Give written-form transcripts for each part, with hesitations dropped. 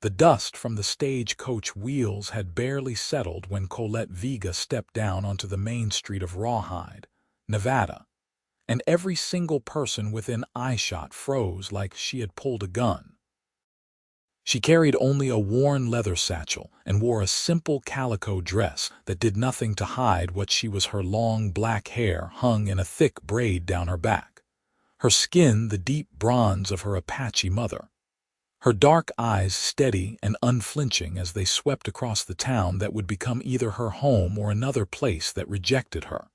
The dust from the stagecoach wheels had barely settled when Colette Vega stepped down onto the main street of Rawhide, Nevada, and every single person within eyeshot froze like she had pulled a gun. She carried only a worn leather satchel and wore a simple calico dress that did nothing to hide what she was. Her long black hair hung in a thick braid down her back, her skin the deep bronze of her Apache mother, her dark eyes steady and unflinching as they swept across the town that would become either her home or another place that rejected her.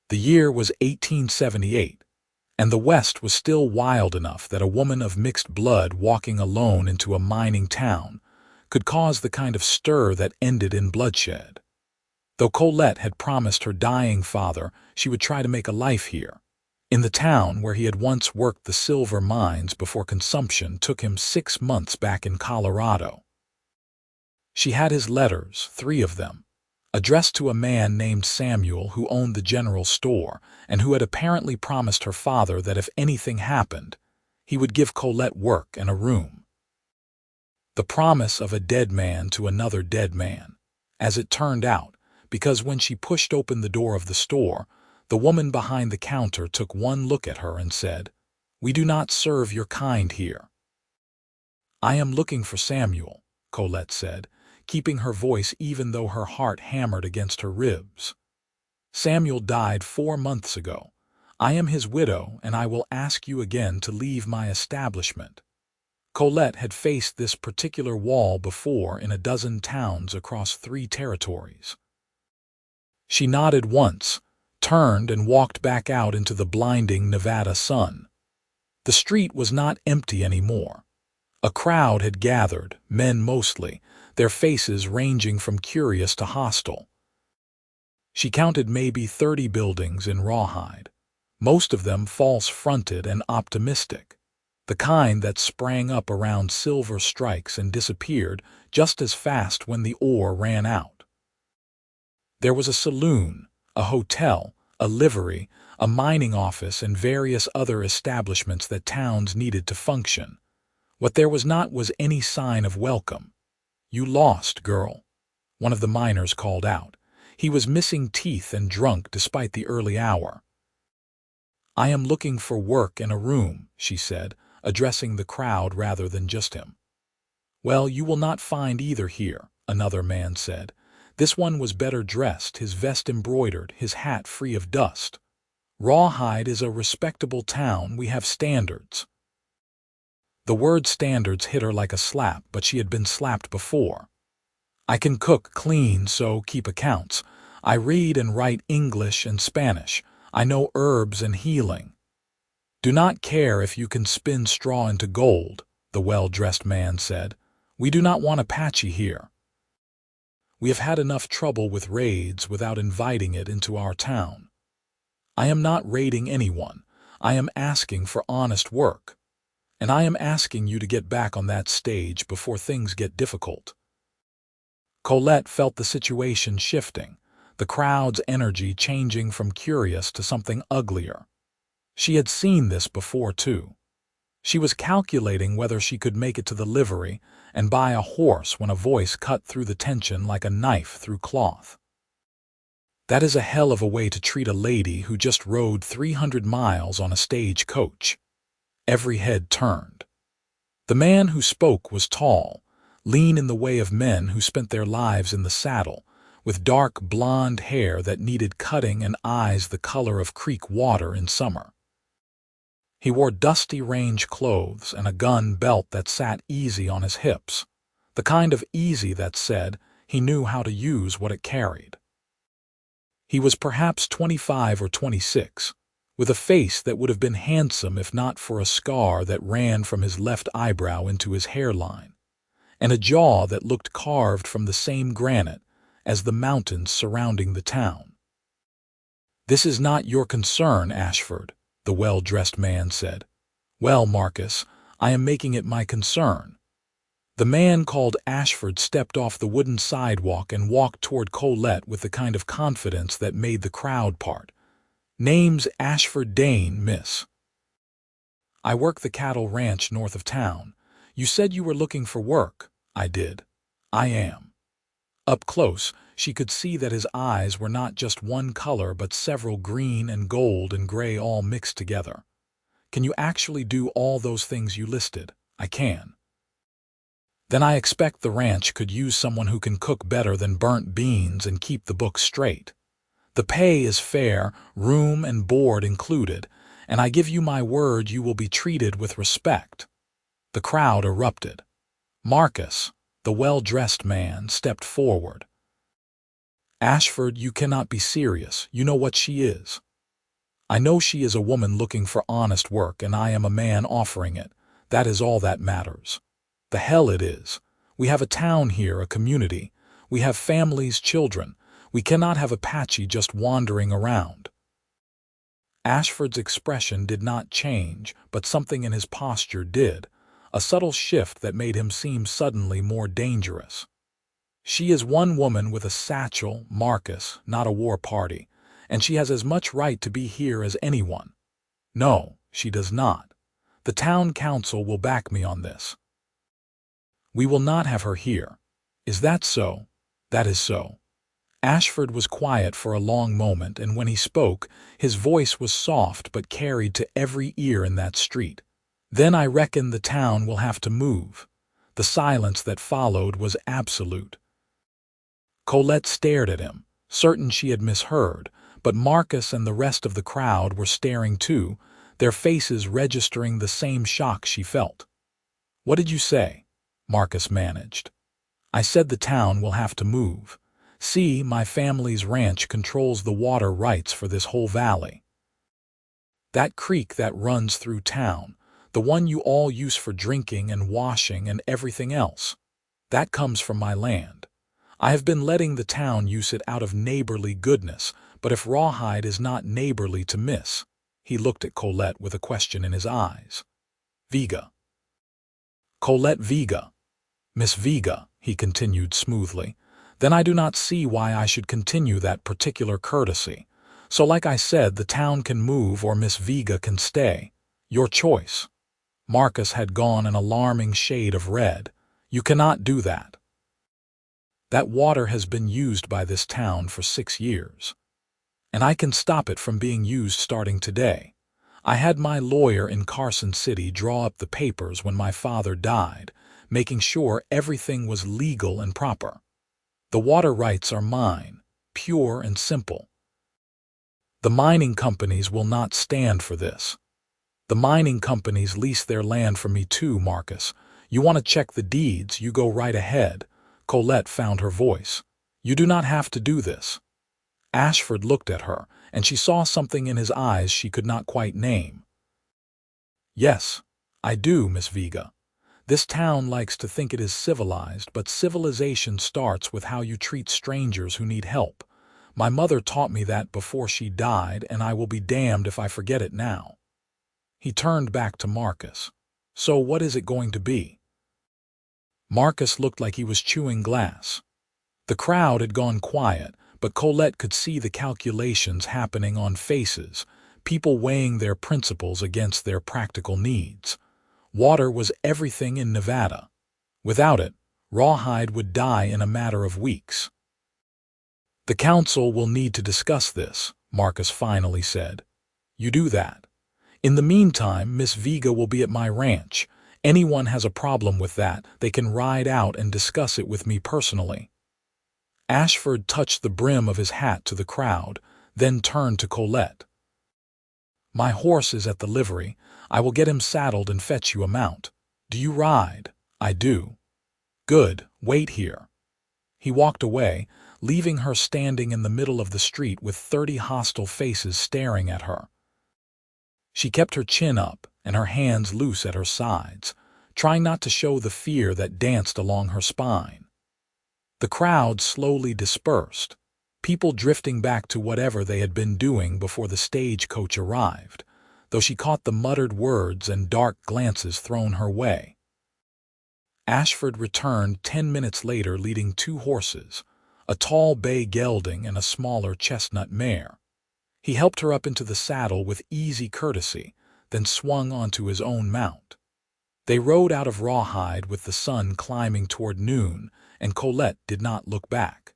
The year was 1878, and the West was still wild enough that a woman of mixed blood walking alone into a mining town could cause the kind of stir that ended in bloodshed. Though Colette had promised her dying father she would try to make a life here, in the town where he had once worked the silver mines before consumption took him 6 months back in Colorado. She had his letters, 3 of them, addressed to a man named Samuel who owned the general store and who had apparently promised her father that if anything happened, he would give Colette work and a room. The promise of a dead man to another dead man, as it turned out, because when she pushed open the door of the store, the woman behind the counter took one look at her and said, "We do not serve your kind here." "I am looking for Samuel," Colette said, keeping her voice even though her heart hammered against her ribs. "Samuel died 4 months ago. I am his widow, and I will ask you again to leave my establishment." Colette had faced this particular wall before in a dozen towns across 3 territories. She nodded once, turned and walked back out into the blinding Nevada sun. The street was not empty anymore. A crowd had gathered, men mostly, their faces ranging from curious to hostile. She counted maybe 30 buildings in Rawhide, most of them false-fronted and optimistic, the kind that sprang up around silver strikes and disappeared just as fast when the ore ran out. There was a saloon, a hotel, a livery, a mining office, and various other establishments that towns needed to function. What there was not was any sign of welcome. "You lost, girl," one of the miners called out. He was missing teeth and drunk despite the early hour. "I am looking for work and a room," she said, addressing the crowd rather than just him. "Well, you will not find either here," another man said. This one was better dressed, his vest embroidered, his hat free of dust. "Rawhide is a respectable town. We have standards." The word standards hit her like a slap, but she had been slapped before. "I can cook, clean, so keep accounts. I read and write English and Spanish. I know herbs and healing." "Do not care if you can spin straw into gold," the well-dressed man said. "We do not want Apache here. We have had enough trouble with raids without inviting it into our town. I am not raiding anyone. I am asking for honest work. And I am asking you to get back on that stage before things get difficult." Colette felt the situation shifting, the crowd's energy changing from curious to something uglier. She had seen this before, too. She was calculating whether she could make it to the livery and buy a horse when a voice cut through the tension like a knife through cloth. "That is a hell of a way to treat a lady who just rode 300 miles on a stagecoach." Every head turned. The man who spoke was tall, lean in the way of men who spent their lives in the saddle, with dark blonde hair that needed cutting and eyes the color of creek water in summer. He wore dusty range clothes and a gun belt that sat easy on his hips, the kind of easy that said he knew how to use what it carried. He was perhaps 25 or 26, with a face that would have been handsome if not for a scar that ran from his left eyebrow into his hairline, and a jaw that looked carved from the same granite as the mountains surrounding the town. "This is not your concern, Ashford," the well-dressed man said. "Well, Marcus, I am making it my concern." The man called Ashford stepped off the wooden sidewalk and walked toward Colette with the kind of confidence that made the crowd part. "Name's Ashford Dane, miss. I work the cattle ranch north of town. You said you were looking for work. I did. I am. Up close, she could see that his eyes were not just one color but several green and gold and gray all mixed together. Can you actually do all those things you listed? I can. Then I expect the ranch could use someone who can cook better than burnt beans and keep the books straight. The pay is fair, room and board included, and I give you my word you will be treated with respect. The crowd erupted. Marcus, the well-dressed man, stepped forward. Ashford, you cannot be serious. You know what she is. I know she is a woman looking for honest work, and I am a man offering it. That is all that matters. The hell it is. We have a town here, a community. We have families, children. We cannot have Apache just wandering around. Ashford's expression did not change, but something in his posture did, a subtle shift that made him seem suddenly more dangerous. She is one woman with a satchel, Marcus, not a war party, and she has as much right to be here as anyone. No, she does not. The town council will back me on this. We will not have her here. Is that so? That is so. Ashford was quiet for a long moment, and when he spoke, his voice was soft but carried to every ear in that street. Then I reckon the town will have to move. The silence that followed was absolute. Colette stared at him, certain she had misheard, but Marcus and the rest of the crowd were staring too, their faces registering the same shock she felt. What did you say? Marcus managed. I said the town will have to move. See, my family's ranch controls the water rights for this whole valley. That creek that runs through town, the one you all use for drinking and washing and everything else, that comes from my land. I have been letting the town use it out of neighborly goodness, but if Rawhide is not neighborly to Miss, he looked at Colette with a question in his eyes. Vega. Colette Vega. Miss Vega, he continued smoothly. Then I do not see why I should continue that particular courtesy. So like I said, the town can move or Miss Vega can stay. Your choice. Marcus had gone an alarming shade of red. You cannot do that. That water has been used by this town for 6 years. And I can stop it from being used starting today. I had my lawyer in Carson City draw up the papers when my father died, making sure everything was legal and proper. The water rights are mine, pure and simple. The mining companies will not stand for this. The mining companies lease their land from me too, Marcus. You want to check the deeds, you go right ahead. Colette found her voice. You do not have to do this. Ashford looked at her, and she saw something in his eyes she could not quite name. Yes, I do, Miss Vega. This town likes to think it is civilized, but civilization starts with how you treat strangers who need help. My mother taught me that before she died, and I will be damned if I forget it now. He turned back to Marcus. So what is it going to be? Marcus looked like he was chewing glass. The crowd had gone quiet, but Colette could see the calculations happening on faces, people weighing their principles against their practical needs. Water was everything in Nevada. Without it, Rawhide would die in a matter of weeks. The council will need to discuss this, Marcus finally said. You do that. In the meantime, Miss Vega will be at my ranch. Anyone has a problem with that, they can ride out and discuss it with me personally. Ashford touched the brim of his hat to the crowd, then turned to Colette. My horse is at the livery. I will get him saddled and fetch you a mount. Do you ride? I do. Good, wait here. He walked away, leaving her standing in the middle of the street with 30 hostile faces staring at her. She kept her chin up and her hands loose at her sides, trying not to show the fear that danced along her spine. The crowd slowly dispersed, people drifting back to whatever they had been doing before the stagecoach arrived, though she caught the muttered words and dark glances thrown her way. Ashford returned 10 minutes later leading 2 horses, a tall bay gelding and a smaller chestnut mare. He helped her up into the saddle with easy courtesy, then swung onto his own mount. They rode out of Rawhide with the sun climbing toward noon, and Colette did not look back.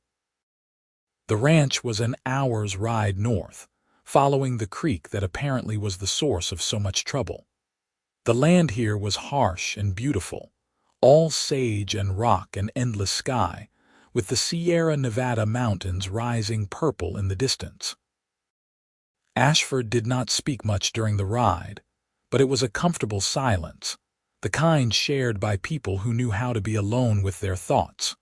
The ranch was an hour's ride north, following the creek that apparently was the source of so much trouble. The land here was harsh and beautiful, all sage and rock and endless sky, with the Sierra Nevada mountains rising purple in the distance. Ashford did not speak much during the ride, but it was a comfortable silence, the kind shared by people who knew how to be alone with their thoughts.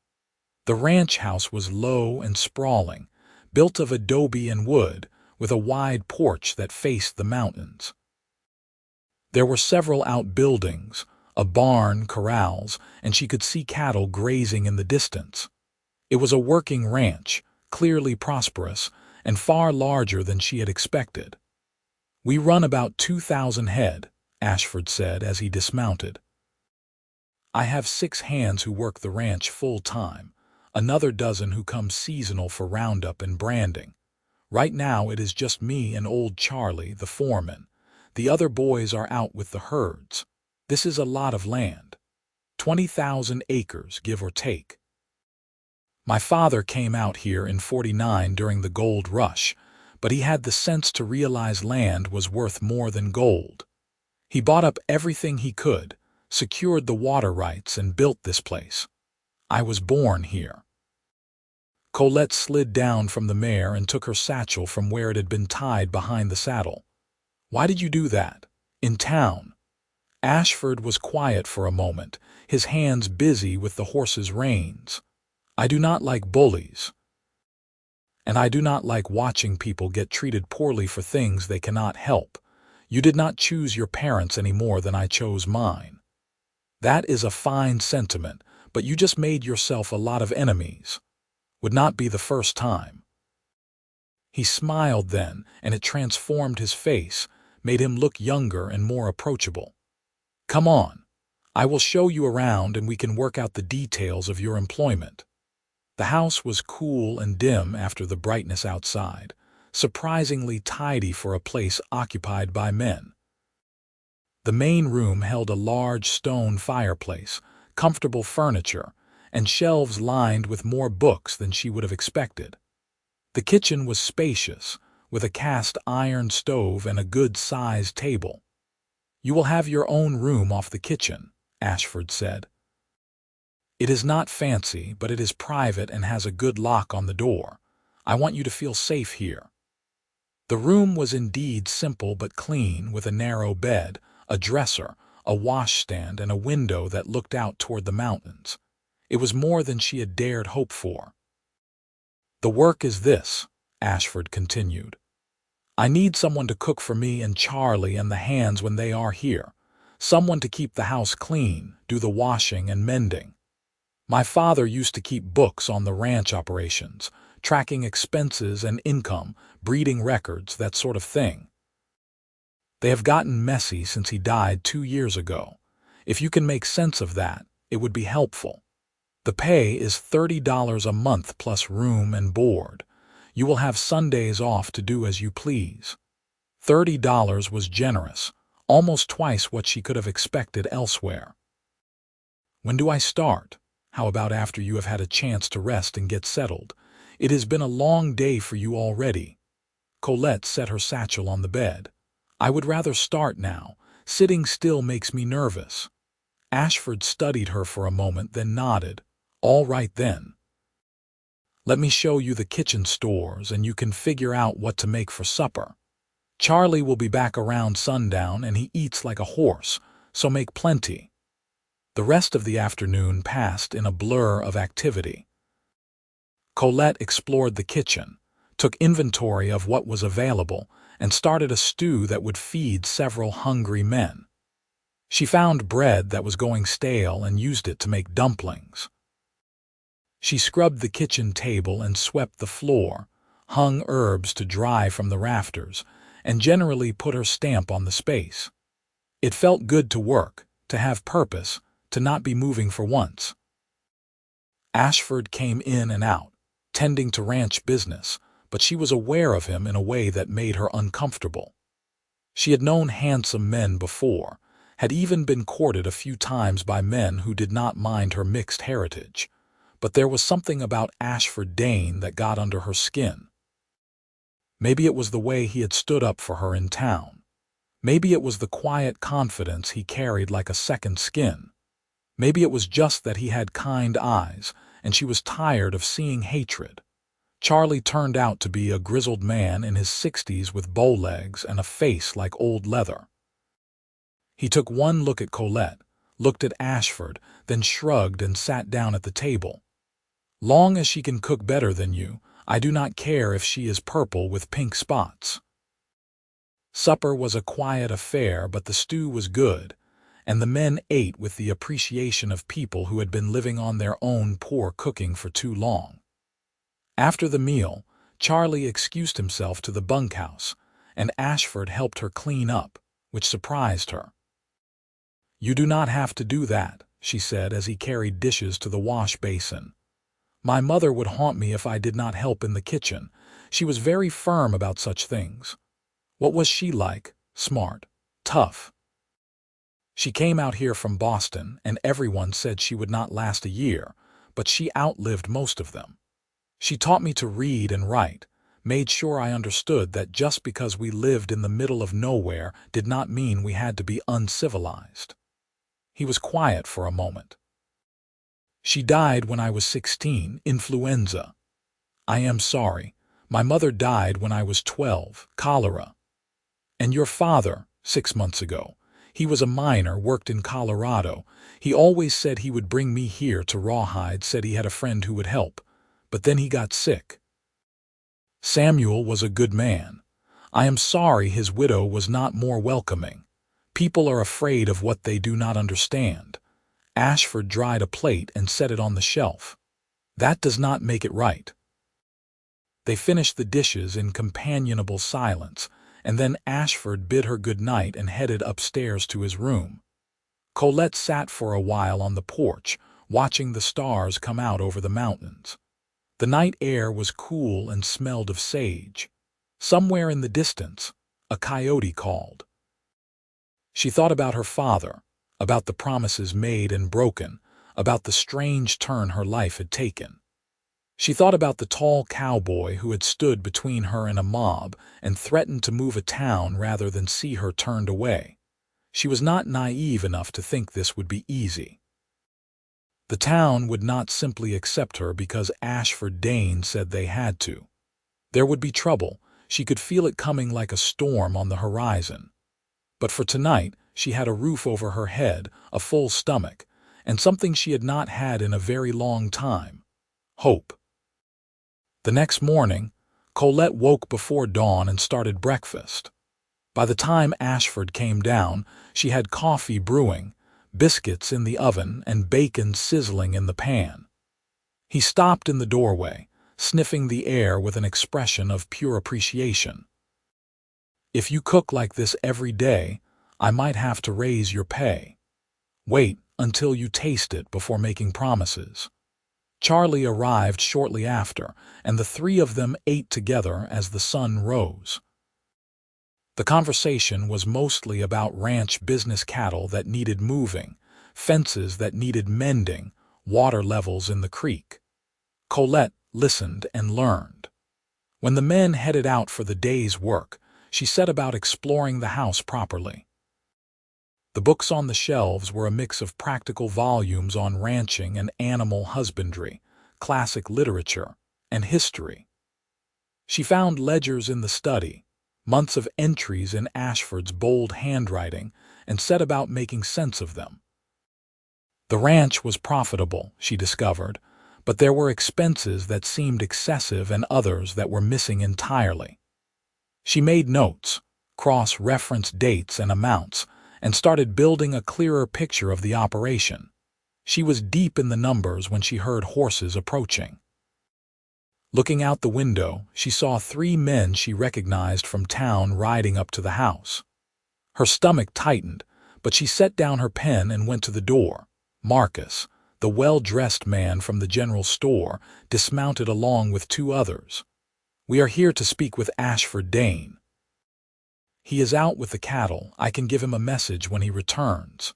The ranch house was low and sprawling, built of adobe and wood, with a wide porch that faced the mountains. There were several outbuildings, a barn, corrals, and she could see cattle grazing in the distance. It was a working ranch, clearly prosperous, and far larger than she had expected. "We run about 2,000 head," Ashford said as he dismounted. "I have 6 hands who work the ranch full-time, another dozen who come seasonal for roundup and branding. Right now it is just me and old Charlie, the foreman. The other boys are out with the herds. This is a lot of land. 20,000 acres, give or take. My father came out here in '49 during the gold rush, but he had the sense to realize land was worth more than gold. He bought up everything he could, secured the water rights, and built this place. I was born here." Colette slid down from the mare and took her satchel from where it had been tied behind the saddle. "Why did you do that? In town?" Ashford was quiet for a moment, his hands busy with the horse's reins. "I do not like bullies, and I do not like watching people get treated poorly for things they cannot help. You did not choose your parents any more than I chose mine. That is a fine sentiment, but you just made yourself a lot of enemies. Would not be the first time." He smiled then, and it transformed his face, made him look younger and more approachable. "Come on. I will show you around and we can work out the details of your employment." The house was cool and dim after the brightness outside, surprisingly tidy for a place occupied by men. The main room held a large stone fireplace, comfortable furniture, and shelves lined with more books than she would have expected. The kitchen was spacious, with a cast-iron stove and a good-sized table. "You will have your own room off the kitchen," Ashford said. "It is not fancy, but it is private and has a good lock on the door. I want you to feel safe here." The room was indeed simple but clean, with a narrow bed, a dresser, a washstand, and a window that looked out toward the mountains. It was more than she had dared hope for. "The work is this," Ashford continued. "I need someone to cook for me and Charlie and the hands when they are here, someone to keep the house clean, do the washing and mending. My father used to keep books on the ranch operations, tracking expenses and income, breeding records, that sort of thing. They have gotten messy since he died 2 years ago. If you can make sense of that, it would be helpful. The pay is $30 a month plus room and board. You will have Sundays off to do as you please." $30 was generous, almost twice what she could have expected elsewhere. "When do I start? How about after you have had a chance to rest and get settled? It has been a long day for you already." Colette set her satchel on the bed. "I would rather start now. Sitting still makes me nervous." Ashford studied her for a moment, then nodded. "All right then. Let me show you the kitchen stores and you can figure out what to make for supper. Charlie will be back around sundown and he eats like a horse, so make plenty." The rest of the afternoon passed in a blur of activity. Colette explored the kitchen, took inventory of what was available, and started a stew that would feed several hungry men. She found bread that was going stale and used it to make dumplings. She scrubbed the kitchen table and swept the floor, hung herbs to dry from the rafters, and generally put her stamp on the space. It felt good to work, to have purpose, to not be moving for once. Ashford came in and out, tending to ranch business, but she was aware of him in a way that made her uncomfortable. She had known handsome men before, had even been courted a few times by men who did not mind her mixed heritage. But there was something about Ashford Dane that got under her skin. Maybe it was the way he had stood up for her in town. Maybe it was the quiet confidence he carried like a second skin. Maybe it was just that he had kind eyes, and she was tired of seeing hatred. Charlie turned out to be a grizzled man in his 60s with bow legs and a face like old leather. He took one look at Colette, looked at Ashford, then shrugged and sat down at the table. "Long as she can cook better than you, I do not care if she is purple with pink spots." Supper was a quiet affair, but the stew was good, and the men ate with the appreciation of people who had been living on their own poor cooking for too long. After the meal, Charlie excused himself to the bunkhouse, and Ashford helped her clean up, which surprised her. "You do not have to do that," she said as he carried dishes to the wash basin. "My mother would haunt me if I did not help in the kitchen. She was very firm about such things." "What was she like? Smart? Tough?" "She came out here from Boston, and everyone said she would not last a year, but she outlived most of them. She taught me to read and write, made sure I understood that just because we lived in the middle of nowhere did not mean we had to be uncivilized." He was quiet for a moment. "She died when I was 16, influenza." "I am sorry. My mother died when I was 12, cholera." "And your father, 6 months ago. He was a miner, worked in Colorado. He always said he would bring me here to Rawhide, said he had a friend who would help. But then he got sick." "Samuel was a good man. I am sorry his widow was not more welcoming. People are afraid of what they do not understand." Ashford dried a plate and set it on the shelf. "That does not make it right." They finished the dishes in companionable silence, and then Ashford bid her good night and headed upstairs to his room. Colette sat for a while on the porch, watching the stars come out over the mountains. The night air was cool and smelled of sage. Somewhere in the distance, a coyote called. She thought about her father, about the promises made and broken, about the strange turn her life had taken. She thought about the tall cowboy who had stood between her and a mob and threatened to move a town rather than see her turned away. She was not naive enough to think this would be easy. The town would not simply accept her because Ashford Dane said they had to. There would be trouble. She could feel it coming like a storm on the horizon. But for tonight, she had a roof over her head, a full stomach, and something she had not had in a very long time: hope. The next morning, Colette woke before dawn and started breakfast. By the time Ashford came down, she had coffee brewing, biscuits in the oven, and bacon sizzling in the pan. He stopped in the doorway, sniffing the air with an expression of pure appreciation. "If you cook like this every day, I might have to raise your pay. Wait until you taste it before making promises." Charlie arrived shortly after, and the three of them ate together as the sun rose. The conversation was mostly about ranch business, cattle that needed moving, fences that needed mending, water levels in the creek. Colette listened and learned. When the men headed out for the day's work, she set about exploring the house properly. The books on the shelves were a mix of practical volumes on ranching and animal husbandry, classic literature, and history. She found ledgers in the study, months of entries in Ashford's bold handwriting, and set about making sense of them. The ranch was profitable, she discovered, but there were expenses that seemed excessive and others that were missing entirely. She made notes, cross-referenced dates and amounts, and started building a clearer picture of the operation. She was deep in the numbers when she heard horses approaching. Looking out the window, she saw 3 men she recognized from town riding up to the house. Her stomach tightened, but she set down her pen and went to the door. Marcus, the well-dressed man from the general store, dismounted along with 2 others. "We are here to speak with Ashford Dane." He is out with the cattle. I can give him a message when he returns.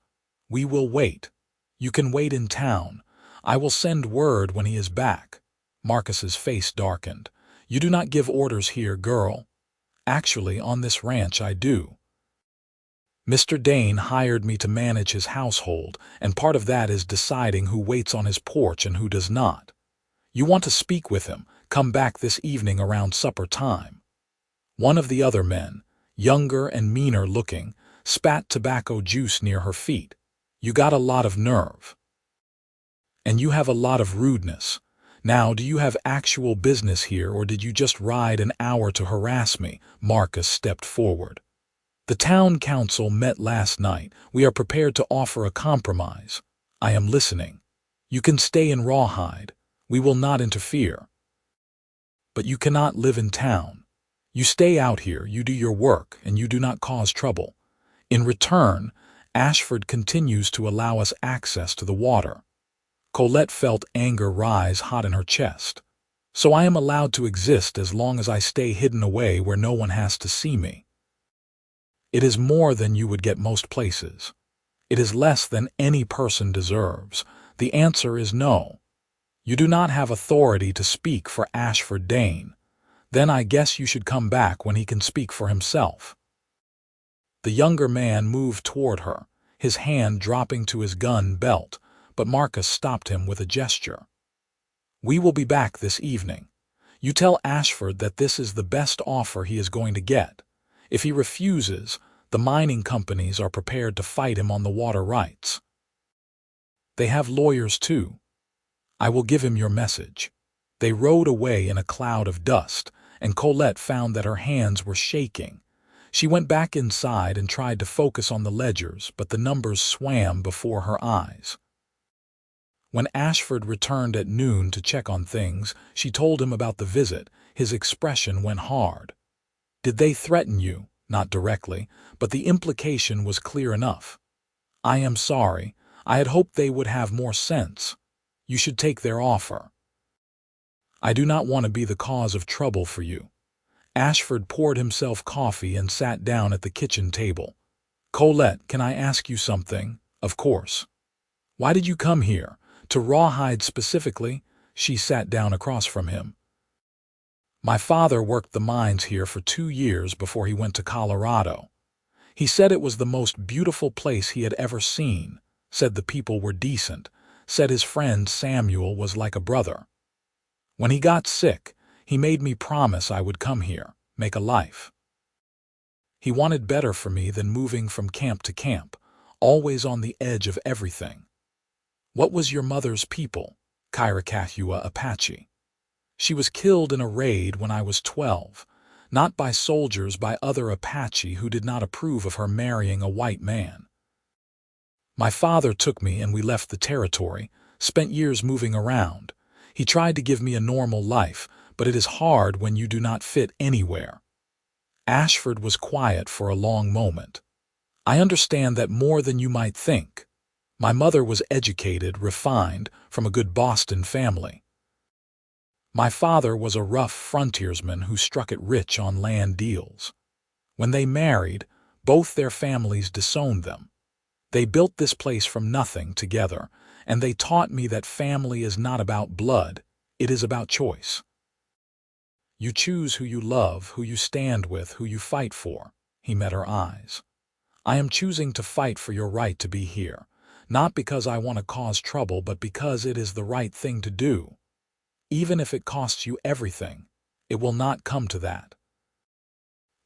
We will wait. You can wait in town. I will send word when he is back. Marcus's face darkened. You do not give orders here, girl. Actually, on this ranch I do. Mr. Dane hired me to manage his household, and part of that is deciding who waits on his porch and who does not. You want to speak with him? Come back this evening around supper time. One of the other men, younger and meaner looking, spat tobacco juice near her feet. You got a lot of nerve. And you have a lot of rudeness. Now, do you have actual business here, or did you just ride an hour to harass me? Marcus stepped forward. The town council met last night. We are prepared to offer a compromise. I am listening. You can stay in Rawhide. We will not interfere. But you cannot live in town. You stay out here, you do your work, and you do not cause trouble. In return, Ashford continues to allow us access to the water. Colette felt anger rise hot in her chest. So I am allowed to exist as long as I stay hidden away where no one has to see me. It is more than you would get most places. It is less than any person deserves. The answer is no. You do not have authority to speak for Ashford Dane. Then I guess you should come back when he can speak for himself. The younger man moved toward her, his hand dropping to his gun belt, but Marcus stopped him with a gesture. We will be back this evening. You tell Ashford that this is the best offer he is going to get. If he refuses, the mining companies are prepared to fight him on the water rights. They have lawyers too. I will give him your message. They rode away in a cloud of dust, and Colette found that her hands were shaking. She went back inside and tried to focus on the ledgers, but the numbers swam before her eyes. When Ashford returned at noon to check on things, she told him about the visit. His expression went hard. Did they threaten you? Not directly, but the implication was clear enough. I am sorry. I had hoped they would have more sense. You should take their offer. I do not want to be the cause of trouble for you. Ashford poured himself coffee and sat down at the kitchen table. Colette, can I ask you something? Of course. Why did you come here? To Rawhide specifically? She sat down across from him. My father worked the mines here for 2 years before he went to Colorado. He said it was the most beautiful place he had ever seen, said the people were decent, said his friend Samuel was like a brother. When he got sick, he made me promise I would come here, make a life. He wanted better for me than moving from camp to camp, always on the edge of everything. What was your mother's people? Kairakathua Apache. She was killed in a raid when I was 12, not by soldiers, by other Apache who did not approve of her marrying a white man. My father took me and we left the territory, spent years moving around. He tried to give me a normal life, but it is hard when you do not fit anywhere. Ashford was quiet for a long moment. I understand that more than you might think. My mother was educated, refined, from a good Boston family. My father was a rough frontiersman who struck it rich on land deals. When they married, both their families disowned them. They built this place from nothing together, and they taught me that family is not about blood, it is about choice. You choose who you love, who you stand with, who you fight for. He met her eyes. I am choosing to fight for your right to be here, not because I want to cause trouble, but because it is the right thing to do. Even if it costs you everything, it will not come to that.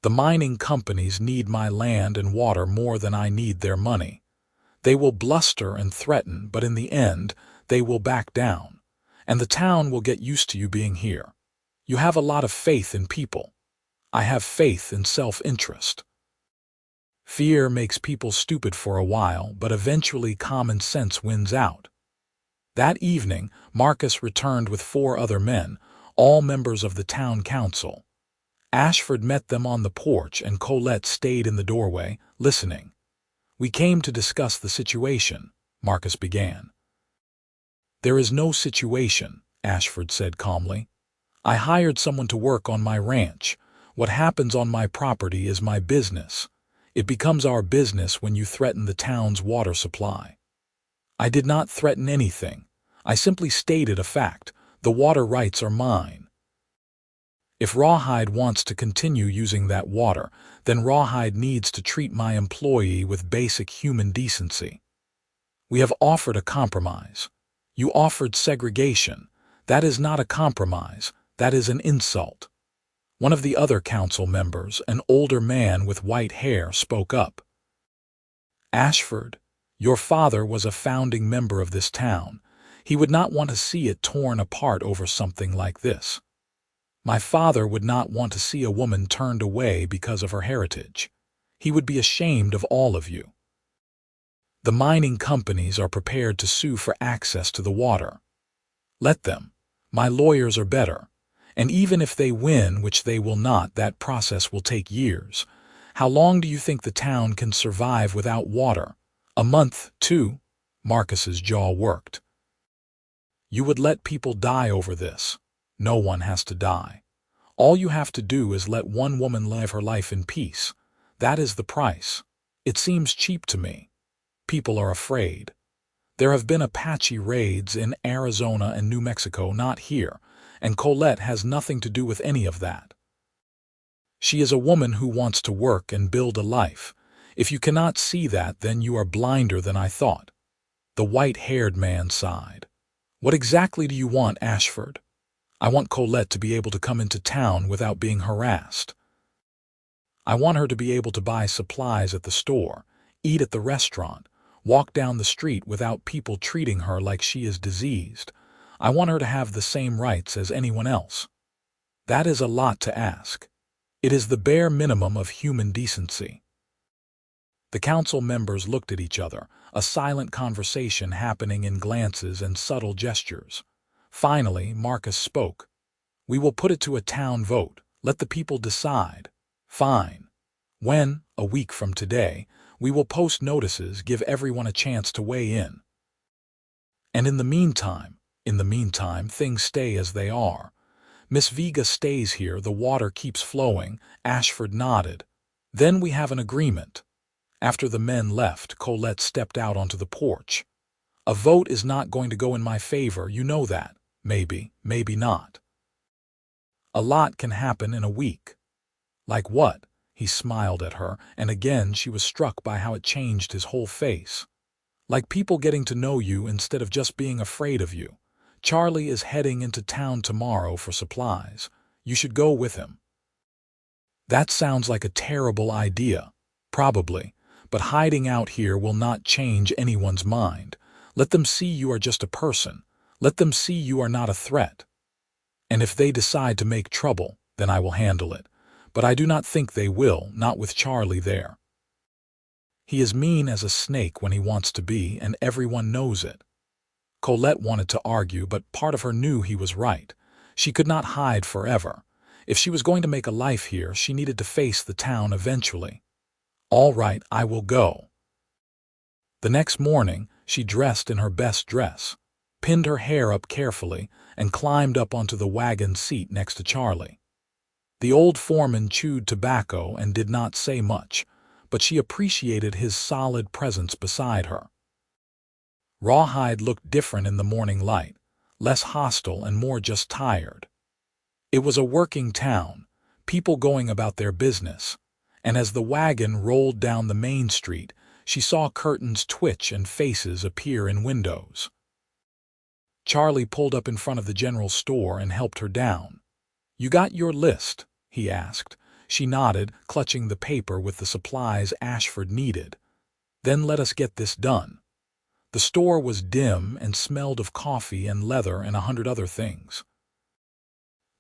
The mining companies need my land and water more than I need their money. They will bluster and threaten, but in the end, they will back down, and the town will get used to you being here. You have a lot of faith in people. I have faith in self-interest. Fear makes people stupid for a while, but eventually common sense wins out. That evening, Marcus returned with 4 other men, all members of the town council. Ashford met them on the porch and Colette stayed in the doorway, listening. We came to discuss the situation, Marcus began. There is no situation, Ashford said calmly. I hired someone to work on my ranch. What happens on my property is my business. It becomes our business when you threaten the town's water supply." "I did not threaten anything. I simply stated a fact. The water rights are mine. If Rawhide wants to continue using that water, then Rawhide needs to treat my employee with basic human decency. We have offered a compromise. You offered segregation. That is not a compromise. That is an insult." One of the other council members, an older man with white hair, spoke up. "Ashford, your father was a founding member of this town. He would not want to see it torn apart over something like this. My father would not want to see a woman turned away because of her heritage. He would be ashamed of all of you. The mining companies are prepared to sue for access to the water. Let them. My lawyers are better. And even if they win, which they will not, that process will take years. How long do you think the town can survive without water? A month, 2? Marcus's jaw worked. "You would let people die over this. No one has to die. All you have to do is let one woman live her life in peace. That is the price. It seems cheap to me. People are afraid. There have been Apache raids in Arizona and New Mexico, not here, and Colette has nothing to do with any of that. She is a woman who wants to work and build a life. If you cannot see that, then you are blinder than I thought." The white-haired man sighed. "What exactly do you want, Ashford?" "I want Colette to be able to come into town without being harassed. I want her to be able to buy supplies at the store, eat at the restaurant, walk down the street without people treating her like she is diseased. I want her to have the same rights as anyone else." "That is a lot to ask. It is the bare minimum of human decency." The council members looked at each other, a silent conversation happening in glances and subtle gestures. Finally, Marcus spoke. "We will put it to a town vote. Let the people decide." "Fine. When, a week from today, we will post notices, give everyone a chance to weigh in. And in the meantime, things stay as they are. Miss Vega stays here, the water keeps flowing." Ashford nodded. "Then we have an agreement." After the men left, Colette stepped out onto the porch. "A vote is not going to go in my favor, you know that. Maybe, maybe not. A lot can happen in a week." "Like what?" He smiled at her, and again she was struck by how it changed his whole face. "Like people getting to know you instead of just being afraid of you. Charlie is heading into town tomorrow for supplies. You should go with him." "That sounds like a terrible idea." "Probably, but hiding out here will not change anyone's mind. Let them see you are just a person. Let them see you are not a threat. And if they decide to make trouble, then I will handle it. But I do not think they will, not with Charlie there. He is mean as a snake when he wants to be, and everyone knows it." Colette wanted to argue, but part of her knew he was right. She could not hide forever. If she was going to make a life here, she needed to face the town eventually. "All right, I will go." The next morning, she dressed in her best dress, pinned her hair up carefully, and climbed up onto the wagon seat next to Charlie. The old foreman chewed tobacco and did not say much, but she appreciated his solid presence beside her. Rawhide looked different in the morning light, less hostile and more just tired. It was a working town, people going about their business, and as the wagon rolled down the main street, she saw curtains twitch and faces appear in windows. Charlie pulled up in front of the general store and helped her down. "You got your list?" he asked. She nodded, clutching the paper with the supplies Ashford needed. "Then let us get this done." The store was dim and smelled of coffee and leather and 100 other things.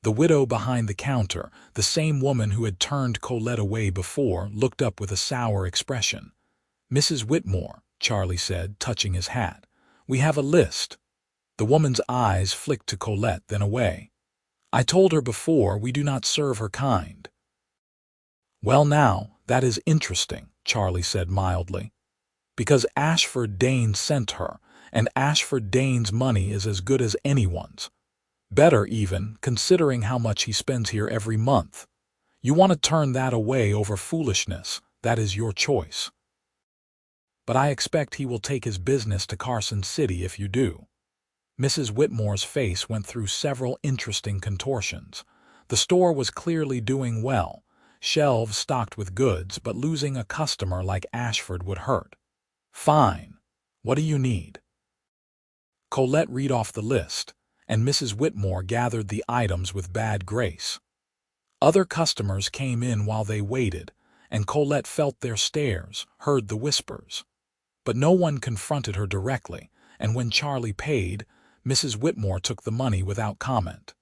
The widow behind the counter, the same woman who had turned Colette away before, looked up with a sour expression. "Mrs. Whitmore," Charlie said, touching his hat, "we have a list." The woman's eyes flicked to Colette, then away. "I told her before, we do not serve her kind." "Well now, that is interesting," Charlie said mildly. "Because Ashford Dane sent her, and Ashford Dane's money is as good as anyone's. Better even, considering how much he spends here every month. You want to turn that away over foolishness. That is your choice. But I expect he will take his business to Carson City if you do." Mrs. Whitmore's face went through several interesting contortions. The store was clearly doing well, shelves stocked with goods, but losing a customer like Ashford would hurt. "Fine. What do you need?" Colette read off the list, and Mrs. Whitmore gathered the items with bad grace. Other customers came in while they waited, and Colette felt their stares, heard the whispers. But no one confronted her directly, and when Charlie paid, Mrs. Whitmore took the money without comment.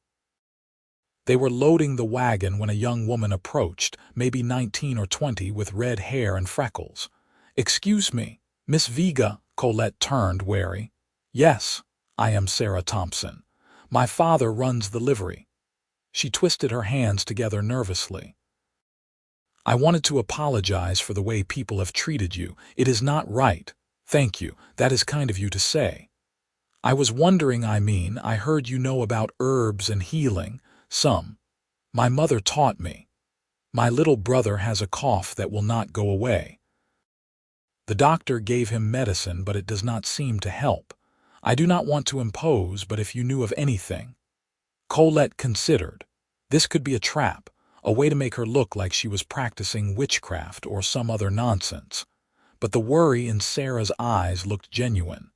They were loading the wagon when a young woman approached, maybe 19 or 20, with red hair and freckles. "Excuse me, Miss Vega," Colette turned, wary. "Yes, I am Sarah Thompson. My father runs the livery." She twisted her hands together nervously. "I wanted to apologize for the way people have treated you. It is not right." "Thank you, that is kind of you to say. I was wondering, I heard you know about herbs and healing. Some. My mother taught me. My little brother has a cough that will not go away. The doctor gave him medicine, but it does not seem to help. I do not want to impose, but if you knew of anything." Colette considered. This could be a trap, a way to make her look like she was practicing witchcraft or some other nonsense. But the worry in Sarah's eyes looked genuine.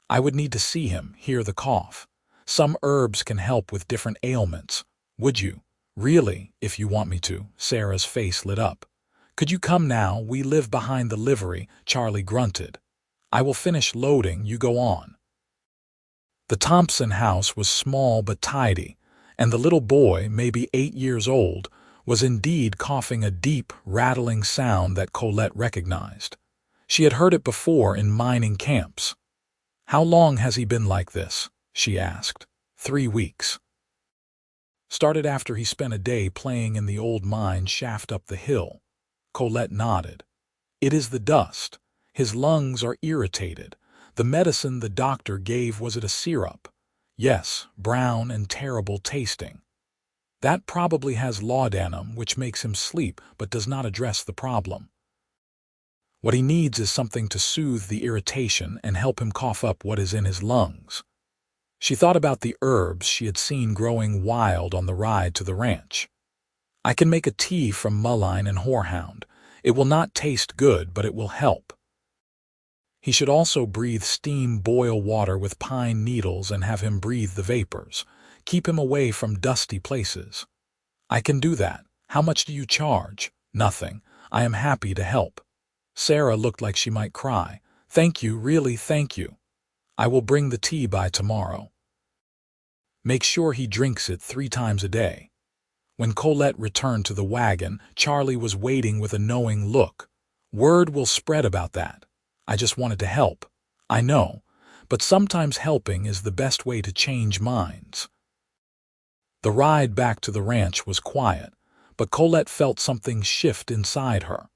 "I would need to see him, hear the cough. Some herbs can help with different ailments. Would you?" "Really, if you want me to." Sarah's face lit up. "Could you come now? We live behind the livery," Charlie grunted. "I will finish loading, you go on." The Thompson house was small but tidy, and the little boy, maybe 8 years old, was indeed coughing a deep, rattling sound that Colette recognized. She had heard it before in mining camps. "How long has he been like this?" she asked. 3 weeks. Started after he spent a day playing in the old mine shaft up the hill. Colette nodded. "It is the dust. His lungs are irritated. The medicine the doctor gave, was it a syrup?" "Yes, brown and terrible tasting." "That probably has laudanum, which makes him sleep but does not address the problem. What he needs is something to soothe the irritation and help him cough up what is in his lungs." She thought about the herbs she had seen growing wild on the ride to the ranch. "I can make a tea from mullein and horehound. It will not taste good, but it will help. He should also breathe steam, boil water with pine needles and have him breathe the vapors. Keep him away from dusty places." "I can do that. How much do you charge?" "Nothing. I am happy to help." Sarah looked like she might cry. "Thank you, really thank you. I will bring the tea by tomorrow. Make sure he drinks it 3 times a day." When Colette returned to the wagon, Charlie was waiting with a knowing look. "Word will spread about that. I just wanted to help." "I know, but sometimes helping is the best way to change minds." The ride back to the ranch was quiet, but Colette felt something shift inside her.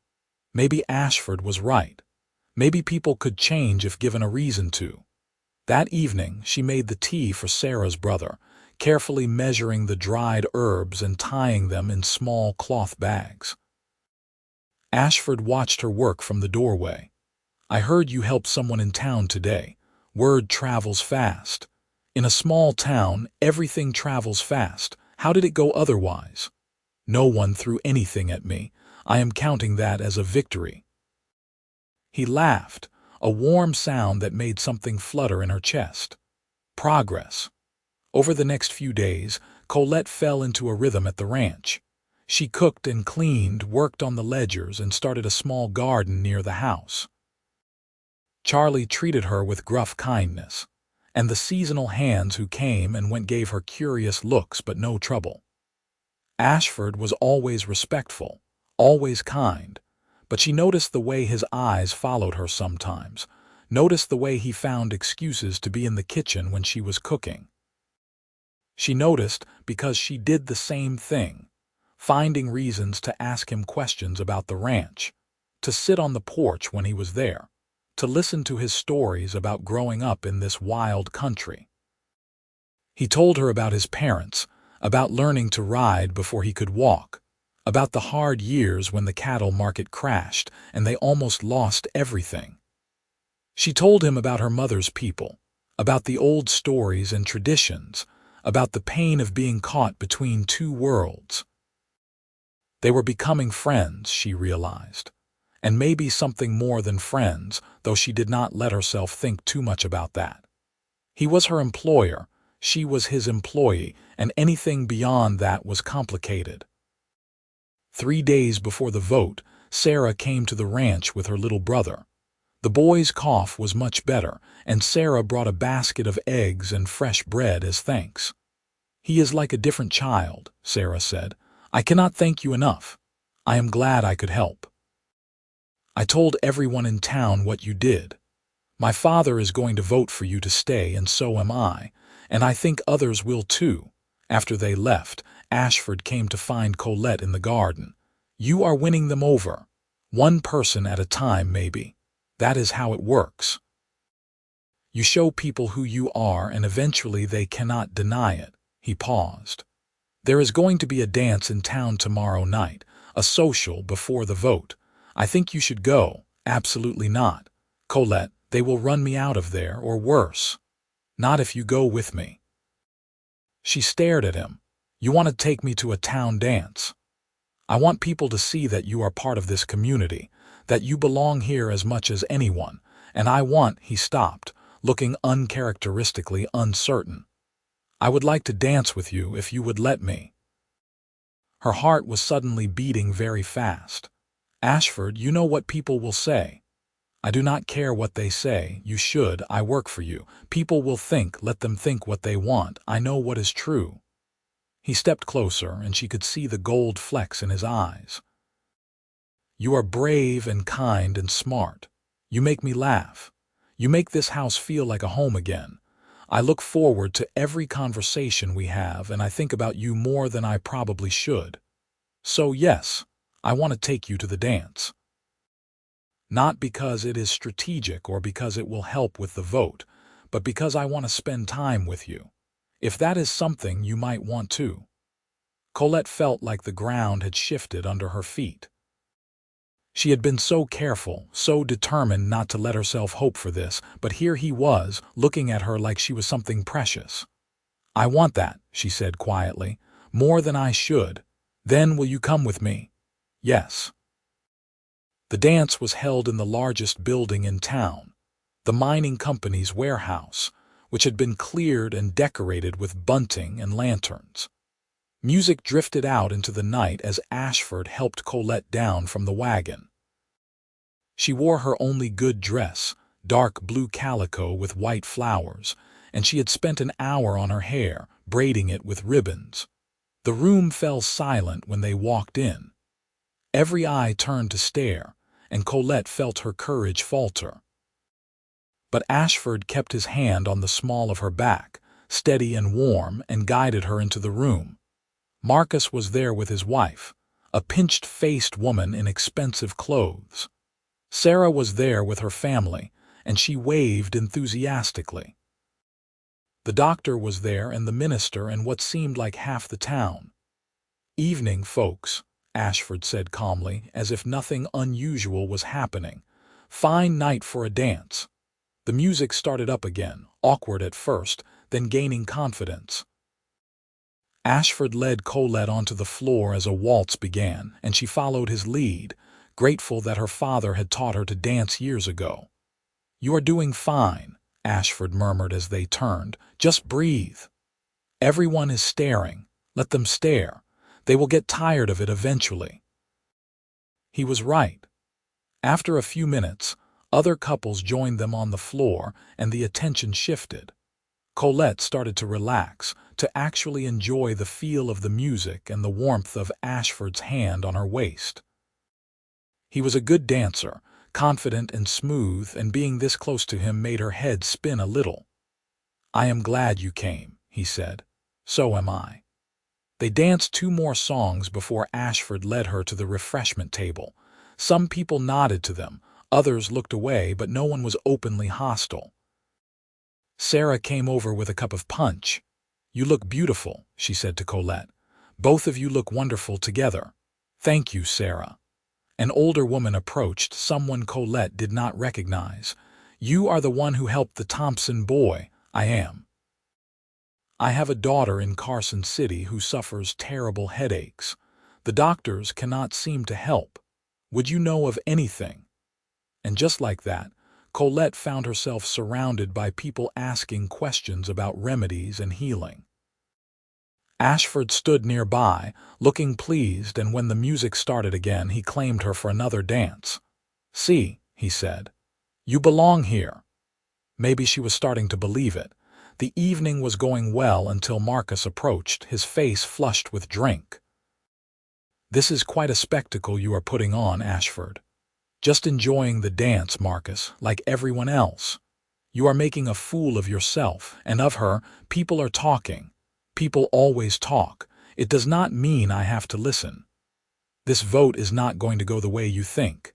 Maybe Ashford was right. Maybe people could change if given a reason to. That evening, she made the tea for Sarah's brother, carefully measuring the dried herbs and tying them in small cloth bags. Ashford watched her work from the doorway. "I heard you helped someone in town today. Word travels fast. In a small town, everything travels fast. How did it go otherwise?" "No one threw anything at me. I am counting that as a victory." He laughed, a warm sound that made something flutter in her chest. Progress. Over the next few days, Colette fell into a rhythm at the ranch. She cooked and cleaned, worked on the ledgers, and started a small garden near the house. Charlie treated her with gruff kindness, and the seasonal hands who came and went gave her curious looks but no trouble. Ashford was always respectful, always kind, but she noticed the way his eyes followed her sometimes, noticed the way he found excuses to be in the kitchen when she was cooking. She noticed because she did the same thing, finding reasons to ask him questions about the ranch, to sit on the porch when he was there, to listen to his stories about growing up in this wild country. He told her about his parents, about learning to ride before he could walk, about the hard years when the cattle market crashed and they almost lost everything. She told him about her mother's people, about the old stories and traditions, about the pain of being caught between two worlds. They were becoming friends, she realized, and maybe something more than friends, though she did not let herself think too much about that. He was her employer, she was his employee, and anything beyond that was complicated. 3 days before the vote, Sarah came to the ranch with her little brother. The boy's cough was much better, and Sarah brought a basket of eggs and fresh bread as thanks. "He is like a different child," Sarah said. "I cannot thank you enough. I am glad I could help. I told everyone in town what you did. My father is going to vote for you to stay, and so am I, and I think others will too." After they left, Ashford came to find Colette in the garden. "You are winning them over. One person at a time, maybe. That is how it works. You show people who you are, and eventually they cannot deny it." He paused. "There is going to be a dance in town tomorrow night, a social before the vote. I think you should go." "Absolutely not, Colette. They will run me out of there, or worse. Not if you go with me." She stared at him. "You want to take me to a town dance? I want people to see that you are part of this community, that you belong here as much as anyone, and I want—" He stopped, looking uncharacteristically uncertain. "I would like to dance with you if you would let me." Her heart was suddenly beating very fast. "Ashford, you know what people will say." "I do not care what they say. You should. I work for you. People will think. Let them think what they want. I know what is true." He stepped closer, and she could see the gold flecks in his eyes. "You are brave and kind and smart. You make me laugh. You make this house feel like a home again. I look forward to every conversation we have, and I think about you more than I probably should. So yes, I want to take you to the dance. Not because it is strategic or because it will help with the vote, but because I want to spend time with you. If that is something you might want to." Colette felt like the ground had shifted under her feet. She had been so careful, so determined not to let herself hope for this, but here he was, looking at her like she was something precious. "I want that," she said quietly, "more than I should. Then will you come with me?" "Yes." The dance was held in the largest building in town, the mining company's warehouse, which had been cleared and decorated with bunting and lanterns. Music drifted out into the night as Ashford helped Colette down from the wagon. She wore her only good dress, dark blue calico with white flowers, and she had spent an hour on her hair, braiding it with ribbons. The room fell silent when they walked in. Every eye turned to stare, and Colette felt her courage falter. But Ashford kept his hand on the small of her back, steady and warm, and guided her into the room. Marcus was there with his wife, a pinched-faced woman in expensive clothes. Sarah was there with her family, and she waved enthusiastically. The doctor was there, and the minister, and what seemed like half the town. "Evening, folks," Ashford said calmly, as if nothing unusual was happening. "Fine night for a dance." The music started up again, awkward at first, then gaining confidence. Ashford led Colette onto the floor as a waltz began, and she followed his lead, grateful that her father had taught her to dance years ago. "You are doing fine," Ashford murmured as they turned. "Just breathe. Everyone is staring. Let them stare. They will get tired of it eventually." He was right. After a few minutes, other couples joined them on the floor, and the attention shifted. Colette started to relax, to actually enjoy the feel of the music and the warmth of Ashford's hand on her waist. He was a good dancer, confident and smooth, and being this close to him made her head spin a little. "I am glad you came," he said. "So am I." They danced 2 more songs before Ashford led her to the refreshment table. Some people nodded to them, others looked away, but no one was openly hostile. Sarah came over with a cup of punch. You look beautiful, she said to Colette. Both of you look wonderful together. Thank you, Sarah. An older woman approached, someone Colette did not recognize. You are the one who helped the Thompson boy. I am. I have a daughter in Carson City who suffers terrible headaches. The doctors cannot seem to help. Would you know of anything? And just like that, Colette found herself surrounded by people asking questions about remedies and healing. Ashford stood nearby, looking pleased, and when the music started again, he claimed her for another dance. See, he said, you belong here. Maybe she was starting to believe it. The evening was going well until Marcus approached, his face flushed with drink. This is quite a spectacle you are putting on, Ashford. Just enjoying the dance, Marcus, like everyone else. You are making a fool of yourself, and of her. People are talking. People always talk. It does not mean I have to listen. This vote is not going to go the way you think.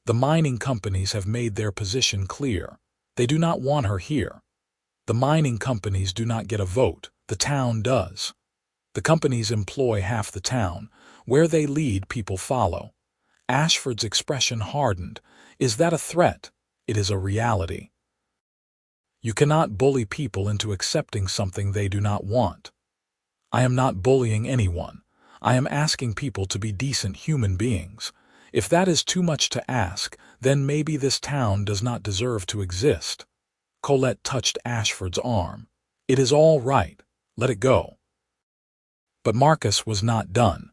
The mining companies have made their position clear. They do not want her here. The mining companies do not get a vote. The town does. The companies employ half the town. Where they lead, people follow. Ashford's expression hardened. Is that a threat? It is a reality. You cannot bully people into accepting something they do not want. I am not bullying anyone. I am asking people to be decent human beings. If that is too much to ask, then maybe this town does not deserve to exist. Colette touched Ashford's arm. It is all right. Let it go. But Marcus was not done.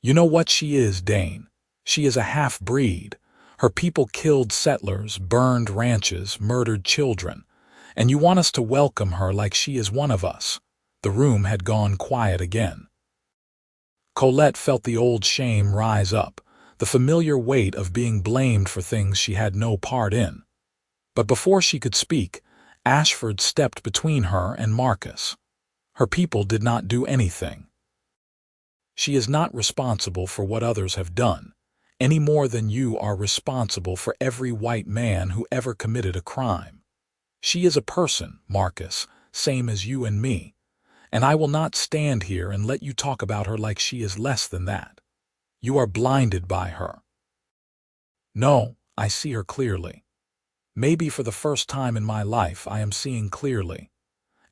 You know what she is, Dane. She is a half-breed. Her people killed settlers, burned ranches, murdered children. And you want us to welcome her like she is one of us. The room had gone quiet again. Colette felt the old shame rise up, the familiar weight of being blamed for things she had no part in. But before she could speak, Ashford stepped between her and Marcus. Her people did not do anything. She is not responsible for what others have done, any more than you are responsible for every white man who ever committed a crime. She is a person, Marcus, same as you and me, and I will not stand here and let you talk about her like she is less than that. You are blinded by her. No, I see her clearly. Maybe for the first time in my life I am seeing clearly.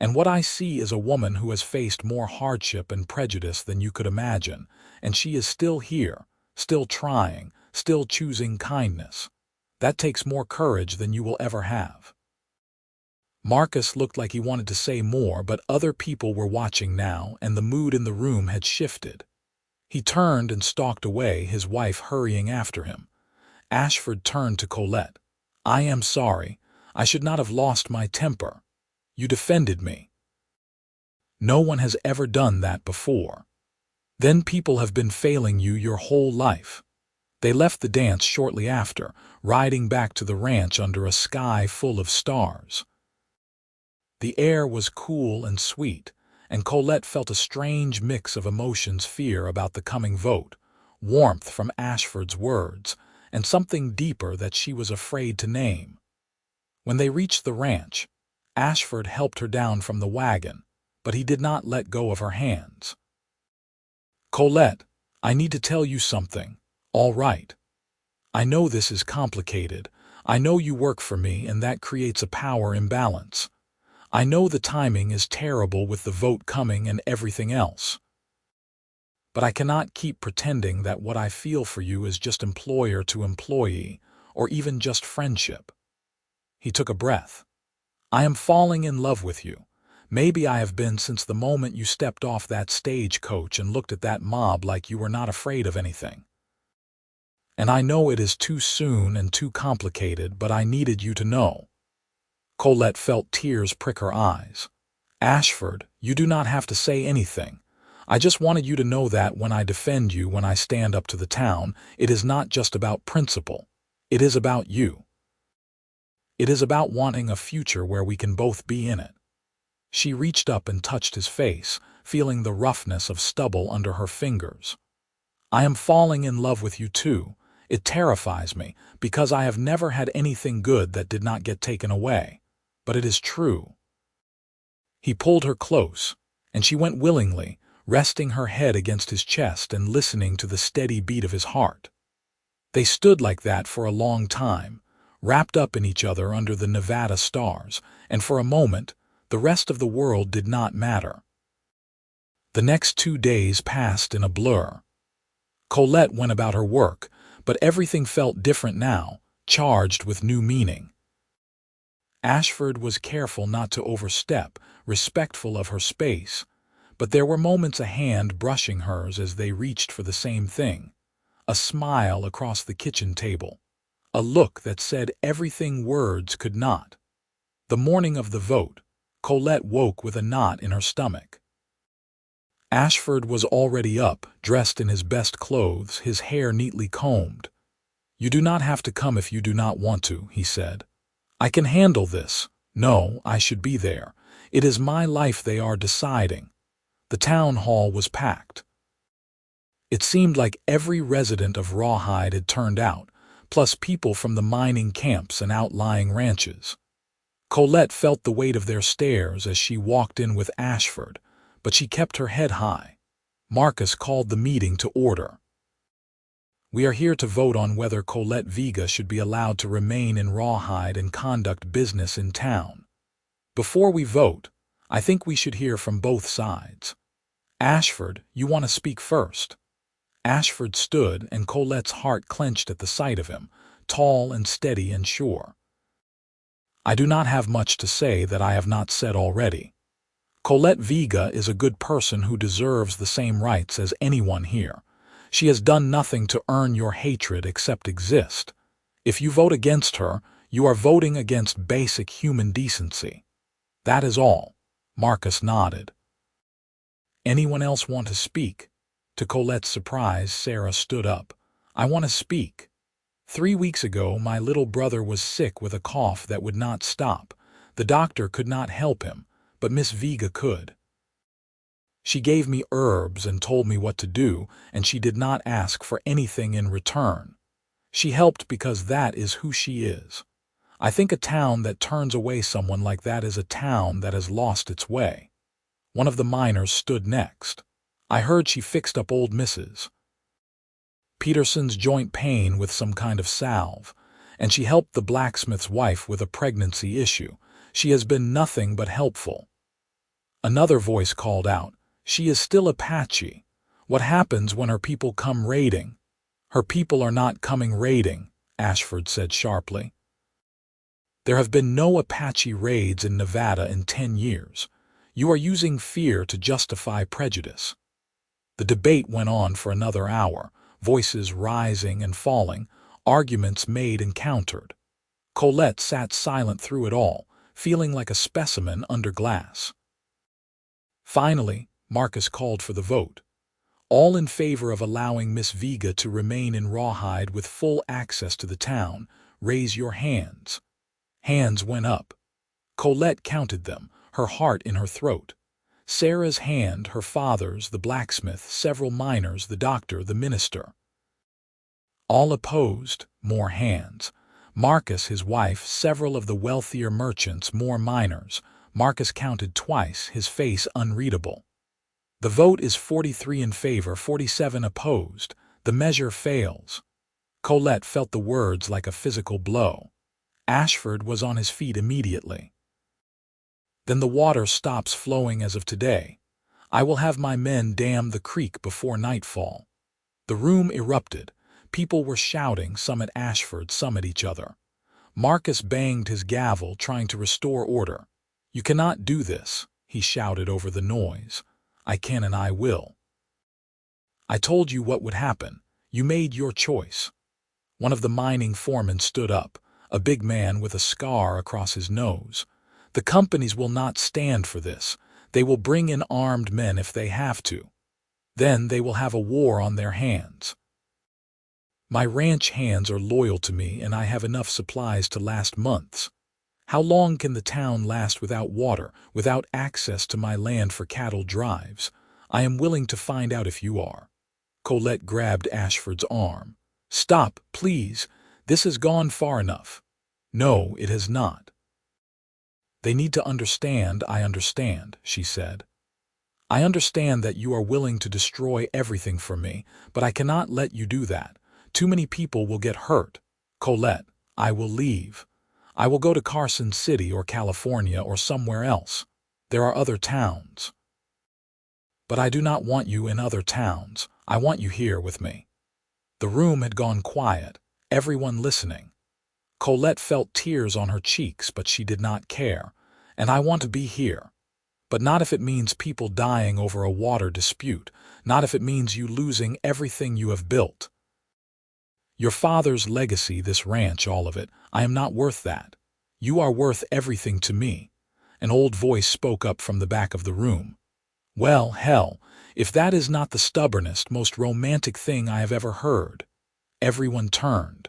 And what I see is a woman who has faced more hardship and prejudice than you could imagine, and she is still here, still trying, still choosing kindness. That takes more courage than you will ever have. Marcus looked like he wanted to say more, but other people were watching now, and the mood in the room had shifted. He turned and stalked away, his wife hurrying after him. Ashford turned to Colette. I am sorry. I should not have lost my temper. You defended me. No one has ever done that before. Then people have been failing you your whole life. They left the dance shortly after, riding back to the ranch under a sky full of stars. The air was cool and sweet, and Colette felt a strange mix of emotions: fear about the coming vote, warmth from Ashford's words, and something deeper that she was afraid to name. When they reached the ranch, Ashford helped her down from the wagon, but he did not let go of her hands. Colette, I need to tell you something, all right? I know this is complicated. I know you work for me, and that creates a power imbalance. I know the timing is terrible with the vote coming and everything else. But I cannot keep pretending that what I feel for you is just employer to employee, or even just friendship. He took a breath. I am falling in love with you. Maybe I have been since the moment you stepped off that stagecoach and looked at that mob like you were not afraid of anything. And I know it is too soon and too complicated, but I needed you to know. Colette felt tears prick her eyes. Ashford, you do not have to say anything. I just wanted you to know that when I defend you, when I stand up to the town, it is not just about principle. It is about you. It is about wanting a future where we can both be in it. She reached up and touched his face, feeling the roughness of stubble under her fingers. I am falling in love with you too. It terrifies me, because I have never had anything good that did not get taken away. But it is true. He pulled her close, and she went willingly, resting her head against his chest and listening to the steady beat of his heart. They stood like that for a long time, wrapped up in each other under the Nevada stars, and for a moment, the rest of the world did not matter. The next 2 days passed in a blur. Colette went about her work, but everything felt different now, charged with new meaning. Ashford was careful not to overstep, respectful of her space, but there were moments a hand brushing hers as they reached for the same thing, a smile across the kitchen table, a look that said everything words could not. The morning of the vote, Colette woke with a knot in her stomach. Ashford was already up, dressed in his best clothes, his hair neatly combed. "You do not have to come if you do not want to," he said. "I can handle this. No, I should be there. It is my life they are deciding." The town hall was packed. It seemed like every resident of Rawhide had turned out, plus people from the mining camps and outlying ranches. Colette felt the weight of their stares as she walked in with Ashford, but she kept her head high. Marcus called the meeting to order. "We are here to vote on whether Colette Vega should be allowed to remain in Rawhide and conduct business in town. Before we vote, I think we should hear from both sides. Ashford, you want to speak first." Ashford stood, and Colette's heart clenched at the sight of him, tall and steady and sure. "I do not have much to say that I have not said already. Colette Vega is a good person who deserves the same rights as anyone here. She has done nothing to earn your hatred except exist. If you vote against her, you are voting against basic human decency. That is all." Marcus nodded. "Anyone else want to speak?" To Colette's surprise, Sarah stood up. "I want to speak. 3 weeks ago, my little brother was sick with a cough that would not stop. The doctor could not help him, but Miss Vega could. She gave me herbs and told me what to do, and she did not ask for anything in return. She helped because that is who she is. I think a town that turns away someone like that is a town that has lost its way." One of the miners stood next. "I heard she fixed up old Mrs. Peterson's joint pain with some kind of salve, and she helped the blacksmith's wife with a pregnancy issue. She has been nothing but helpful." Another voice called out, "She is still Apache. What happens when her people come raiding?" "Her people are not coming raiding," Ashford said sharply. "There have been no Apache raids in Nevada in 10 years. You are using fear to justify prejudice." The debate went on for another hour, voices rising and falling, arguments made and countered. Colette sat silent through it all, feeling like a specimen under glass. Finally, Marcus called for the vote. "All in favor of allowing Miss Vega to remain in Rawhide with full access to the town, raise your hands." Hands went up. Colette counted them, her heart in her throat. Sarah's hand, her father's, the blacksmith, several miners, the doctor, the minister. All opposed, more hands. Marcus, his wife, several of the wealthier merchants, more miners. Marcus counted twice, his face unreadable. The vote is 43 in favor, 47 opposed. The measure fails. Colette felt the words like a physical blow. Ashford was on his feet immediately. "Then the water stops flowing as of today. I will have my men dam the creek before nightfall." The room erupted. People were shouting, some at Ashford, some at each other. Marcus banged his gavel, trying to restore order. "You cannot do this," he shouted over the noise. "I can and I will. I told you what would happen. You made your choice." One of the mining foremen stood up, a big man with a scar across his nose. "The companies will not stand for this. They will bring in armed men if they have to. Then they will have a war on their hands. My ranch hands are loyal to me, and I have enough supplies to last months. How long can the town last without water, without access to my land for cattle drives? I am willing to find out if you are." Colette grabbed Ashford's arm. "Stop, please. This has gone far enough." "No, it has not." They need to understand I understand, she said. I understand that you are willing to destroy everything for me, but I cannot let you do that. Too many people will get hurt. Colette, I will leave. I will go to Carson City or California or somewhere else. There are other towns. But I do not want you in other towns. I want you here with me. The room had gone quiet, everyone listening. Colette felt tears on her cheeks, but she did not care. And I want to be here. But not if it means people dying over a water dispute, not if it means you losing everything you have built. Your father's legacy, this ranch, all of it, I am not worth that. You are worth everything to me. An old voice spoke up from the back of the room. Well, hell, if that is not the stubbornest, most romantic thing I have ever heard. Everyone turned.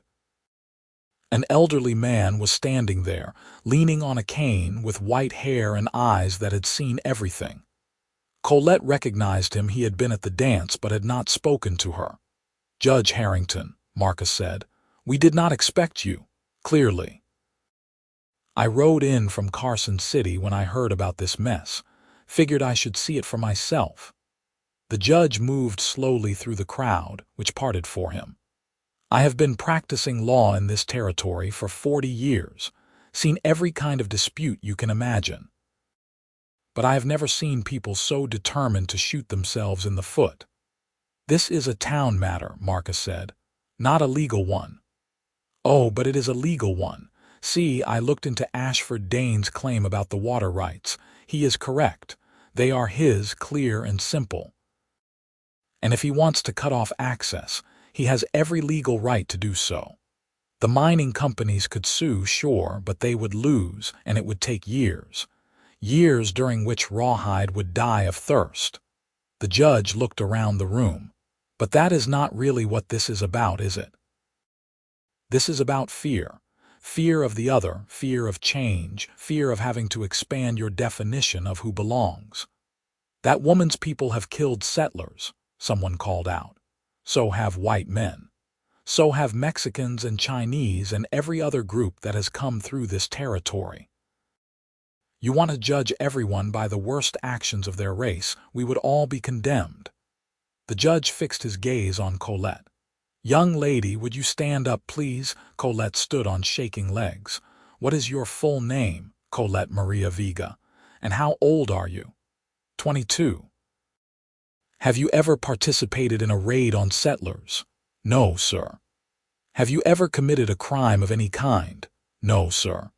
An elderly man was standing there, leaning on a cane, with white hair and eyes that had seen everything. Colette recognized him. He had been at the dance but had not spoken to her. Judge Harrington, Marcus said, we did not expect you, clearly. I rode in from Carson City when I heard about this mess. Figured I should see it for myself. The judge moved slowly through the crowd, which parted for him. I have been practicing law in this territory for 40 years, seen every kind of dispute you can imagine. But I have never seen people so determined to shoot themselves in the foot. This is a town matter, Marcus said, not a legal one. Oh, but it is a legal one. See, I looked into Ashford Dane's claim about the water rights. He is correct. They are his, clear and simple. And if he wants to cut off access, he has every legal right to do so. The mining companies could sue, sure, but they would lose, and it would take years. Years during which Rawhide would die of thirst. The judge looked around the room. But that is not really what this is about, is it? This is about fear. Fear of the other, fear of change, fear of having to expand your definition of who belongs. That woman's people have killed settlers, someone called out. So have white men. So have Mexicans and Chinese and every other group that has come through this territory. You want to judge everyone by the worst actions of their race, we would all be condemned. The judge fixed his gaze on Colette. Young lady, would you stand up, please? Colette stood on shaking legs. What is your full name? Colette Maria Vega. And how old are you? 22. Have you ever participated in a raid on settlers? No, sir. Have you ever committed a crime of any kind? No, sir.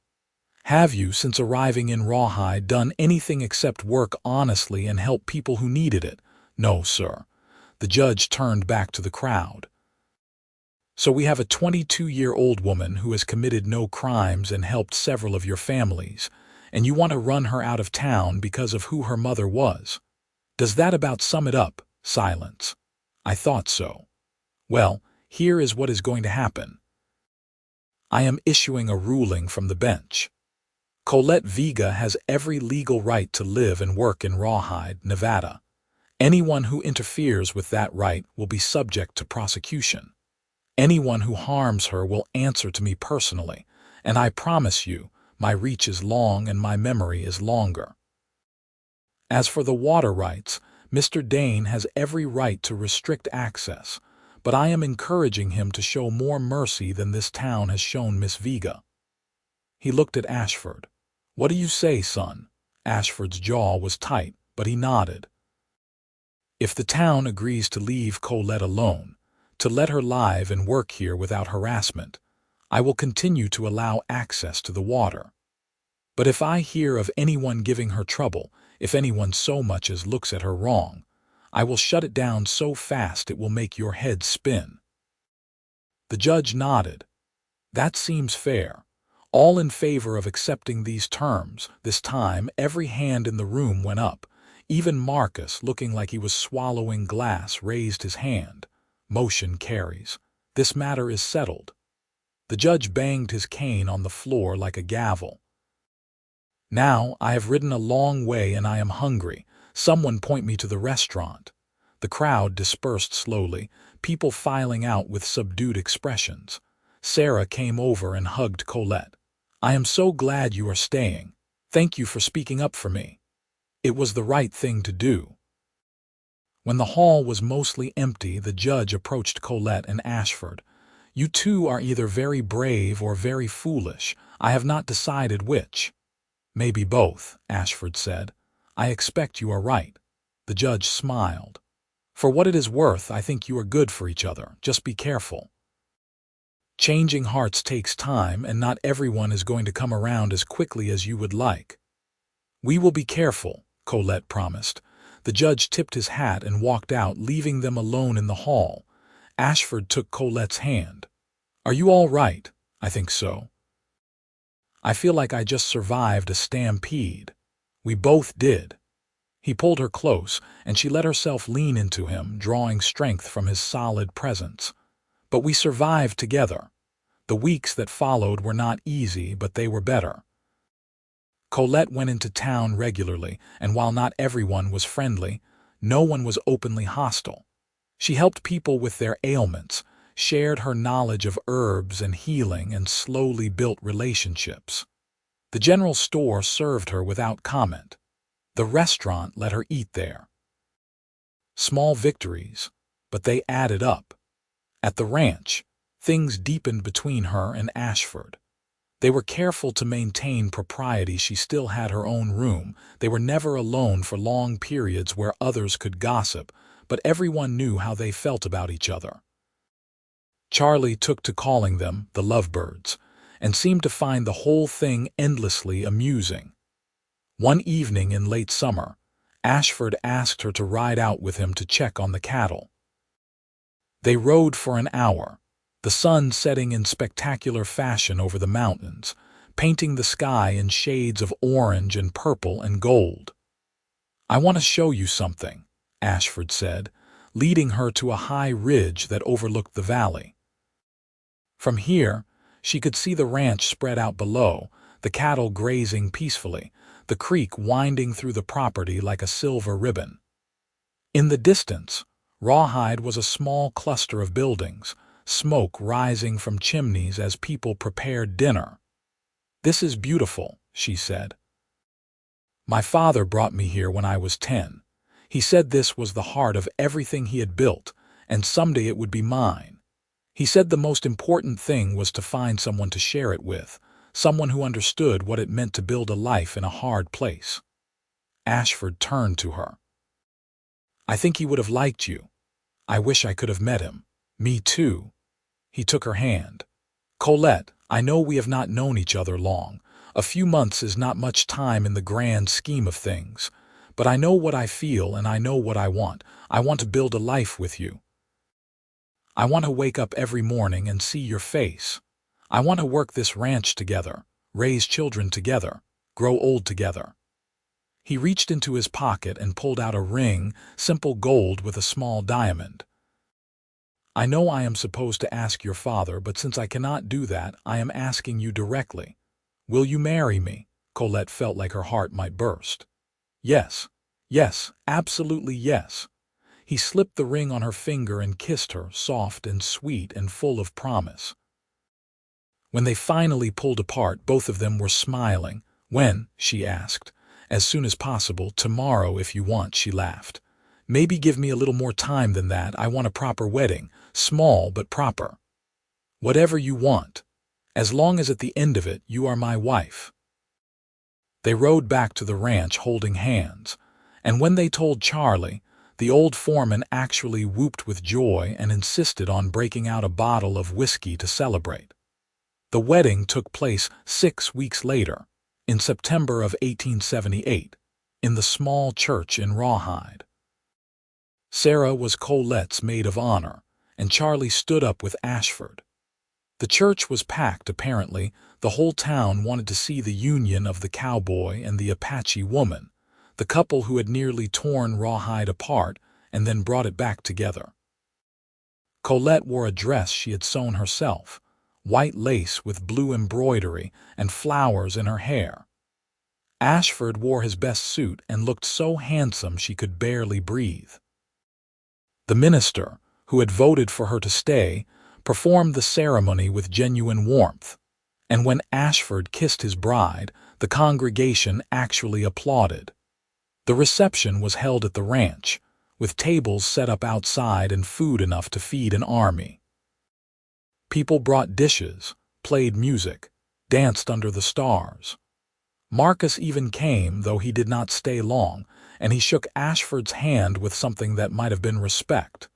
Have you, since arriving in Rawhide, done anything except work honestly and help people who needed it? No, sir. The judge turned back to the crowd. So we have a 22-year-old woman who has committed no crimes and helped several of your families, and you want to run her out of town because of who her mother was. Does that about sum it up? Silence. I thought so. Well, here is what is going to happen. I am issuing a ruling from the bench. Colette Vega has every legal right to live and work in Rawhide, Nevada. Anyone who interferes with that right will be subject to prosecution. Anyone who harms her will answer to me personally, and I promise you, my reach is long and my memory is longer. As for the water rights, Mr. Dane has every right to restrict access, but I am encouraging him to show more mercy than this town has shown Miss Vega. He looked at Ashford. What do you say, son? Ashford's jaw was tight, but he nodded. If the town agrees to leave Colette alone, to let her live and work here without harassment, I will continue to allow access to the water. But if I hear of anyone giving her trouble, if anyone so much as looks at her wrong, I will shut it down so fast it will make your head spin. The judge nodded. That seems fair. All in favor of accepting these terms. This time, every hand in the room went up. Even Marcus, looking like he was swallowing glass, raised his hand. Motion carries. This matter is settled. The judge banged his cane on the floor like a gavel. Now I have ridden a long way and I am hungry. Someone point me to the restaurant. The crowd dispersed slowly, people filing out with subdued expressions. Sarah came over and hugged Colette. I am so glad you are staying. Thank you for speaking up for me. It was the right thing to do." When the hall was mostly empty, the judge approached Colette and Ashford. "You two are either very brave or very foolish. I have not decided which." "Maybe both," Ashford said. "I expect you are right." The judge smiled. "For what it is worth, I think you are good for each other. Just be careful. Changing hearts takes time, and not everyone is going to come around as quickly as you would like." "We will be careful," Colette promised. The judge tipped his hat and walked out, leaving them alone in the hall. Ashford took Colette's hand. "Are you all right?" "I think so. I feel like I just survived a stampede." "We both did." He pulled her close, and she let herself lean into him, drawing strength from his solid presence. "But we survived together. The weeks that followed were not easy, but they were better." Colette went into town regularly, and while not everyone was friendly, no one was openly hostile. She helped people with their ailments, shared her knowledge of herbs and healing, and slowly built relationships. The general store served her without comment. The restaurant let her eat there. Small victories, but they added up. At the ranch, things deepened between her and Ashford. They were careful to maintain propriety. She still had her own room. They were never alone for long periods where others could gossip, but everyone knew how they felt about each other. Charlie took to calling them the Lovebirds, and seemed to find the whole thing endlessly amusing. One evening in late summer, Ashford asked her to ride out with him to check on the cattle. They rode for an hour, the sun setting in spectacular fashion over the mountains, painting the sky in shades of orange and purple and gold. "I want to show you something," Ashford said, leading her to a high ridge that overlooked the valley. From here, she could see the ranch spread out below, the cattle grazing peacefully, the creek winding through the property like a silver ribbon. In the distance, Rawhide was a small cluster of buildings, smoke rising from chimneys as people prepared dinner. "This is beautiful," she said. "My father brought me here when I was 10. He said this was the heart of everything he had built, and someday it would be mine. He said the most important thing was to find someone to share it with, someone who understood what it meant to build a life in a hard place." Ashford turned to her. "I think he would have liked you. I wish I could have met him." "Me too." He took her hand. "Colette, I know we have not known each other long. A few months is not much time in the grand scheme of things. But I know what I feel, and I know what I want. I want to build a life with you. I want to wake up every morning and see your face. I want to work this ranch together, raise children together, grow old together." He reached into his pocket and pulled out a ring, simple gold with a small diamond. "I know I am supposed to ask your father, but since I cannot do that, I am asking you directly. Will you marry me?" Colette felt like her heart might burst. "Yes, yes, absolutely yes." He slipped the ring on her finger and kissed her, soft and sweet and full of promise. When they finally pulled apart, both of them were smiling. "When?" she asked. "As soon as possible. Tomorrow, if you want," she laughed. "Maybe give me a little more time than that. I want a proper wedding, small but proper." "Whatever you want. As long as at the end of it you are my wife." They rode back to the ranch holding hands, and when they told Charlie, the old foreman actually whooped with joy and insisted on breaking out a bottle of whiskey to celebrate. The wedding took place 6 weeks later, in September of 1878, in the small church in Rawhide. Sarah was Colette's maid of honor, and Charlie stood up with Ashford. The church was packed, apparently. The whole town wanted to see the union of the cowboy and the Apache woman, the couple who had nearly torn Rawhide apart and then brought it back together. Colette wore a dress she had sewn herself, white lace with blue embroidery and flowers in her hair. Ashford wore his best suit and looked so handsome she could barely breathe. The minister, who had voted for her to stay, performed the ceremony with genuine warmth, and when Ashford kissed his bride, The congregation actually applauded. The reception was held at the ranch, with tables set up outside and food enough to feed an army. People brought dishes, played music, danced under the stars. Marcus even came, though he did not stay long, and he shook Ashford's hand with something that might have been respect.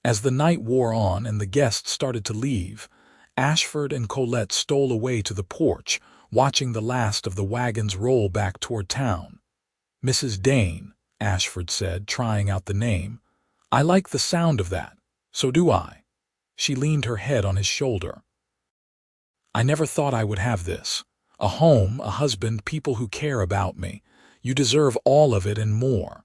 As the night wore on and the guests started to leave, Ashford and Colette stole away to the porch, watching the last of the wagons roll back toward town. "Mrs. Dane," Ashford said, trying out the name. "I like the sound of that. So do I." She leaned her head on his shoulder. "I never thought I would have this. A home, a husband, people who care about me. You deserve all of it and more."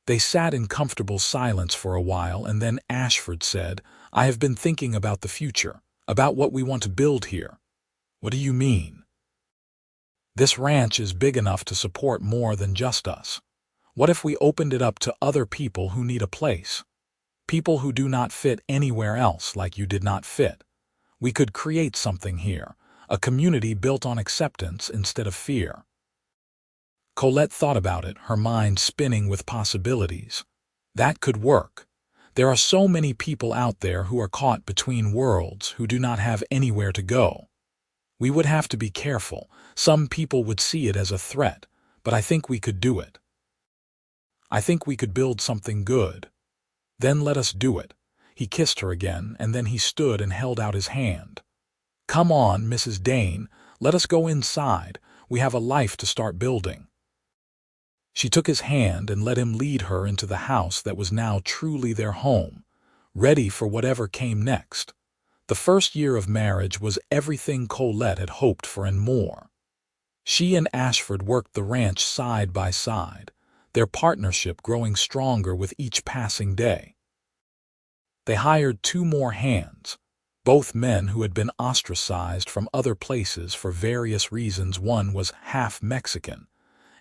They sat in comfortable silence for a while, and then Ashford said, "I have been thinking about the future, about what we want to build here." "What do you mean?" "This ranch is big enough to support more than just us. What if we opened it up to other people who need a place? People who do not fit anywhere else like you did not fit. We could create something here, a community built on acceptance instead of fear." Colette thought about it, her mind spinning with possibilities. That could work. There are so many people out there who are caught between worlds, who do not have anywhere to go. We would have to be careful. Some people would see it as a threat, but I think we could do it. I think we could build something good. Then let us do it. He kissed her again, and then he stood and held out his hand. "Come on, Mrs. Dane, let us go inside. We have a life to start building." She took his hand and let him lead her into the house that was now truly their home, ready for whatever came next. The first year of marriage was everything Colette had hoped for and more. She and Ashford worked the ranch side by side, their partnership growing stronger with each passing day. They hired 2 more hands, both men who had been ostracized from other places for various reasons. One was half Mexican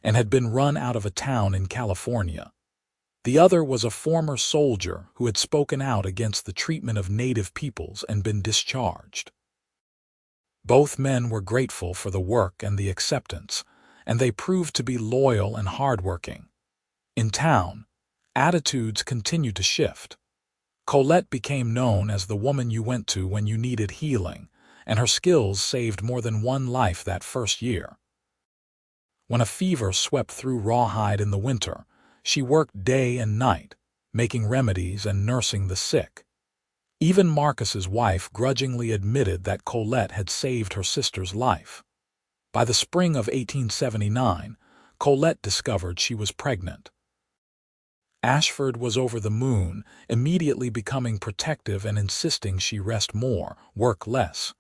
and had been run out of a town in California. The other was a former soldier who had spoken out against the treatment of native peoples and been discharged. Both men were grateful for the work and the acceptance, and they proved to be loyal and hardworking. In town, attitudes continued to shift. Colette became known as the woman you went to when you needed healing, and her skills saved more than one life that first year. When a fever swept through Rawhide in the winter, she worked day and night, making remedies and nursing the sick. Even Marcus's wife grudgingly admitted that Colette had saved her sister's life. By the spring of 1879, Colette discovered she was pregnant. Ashford was over the moon, immediately becoming protective and insisting she rest more, work less.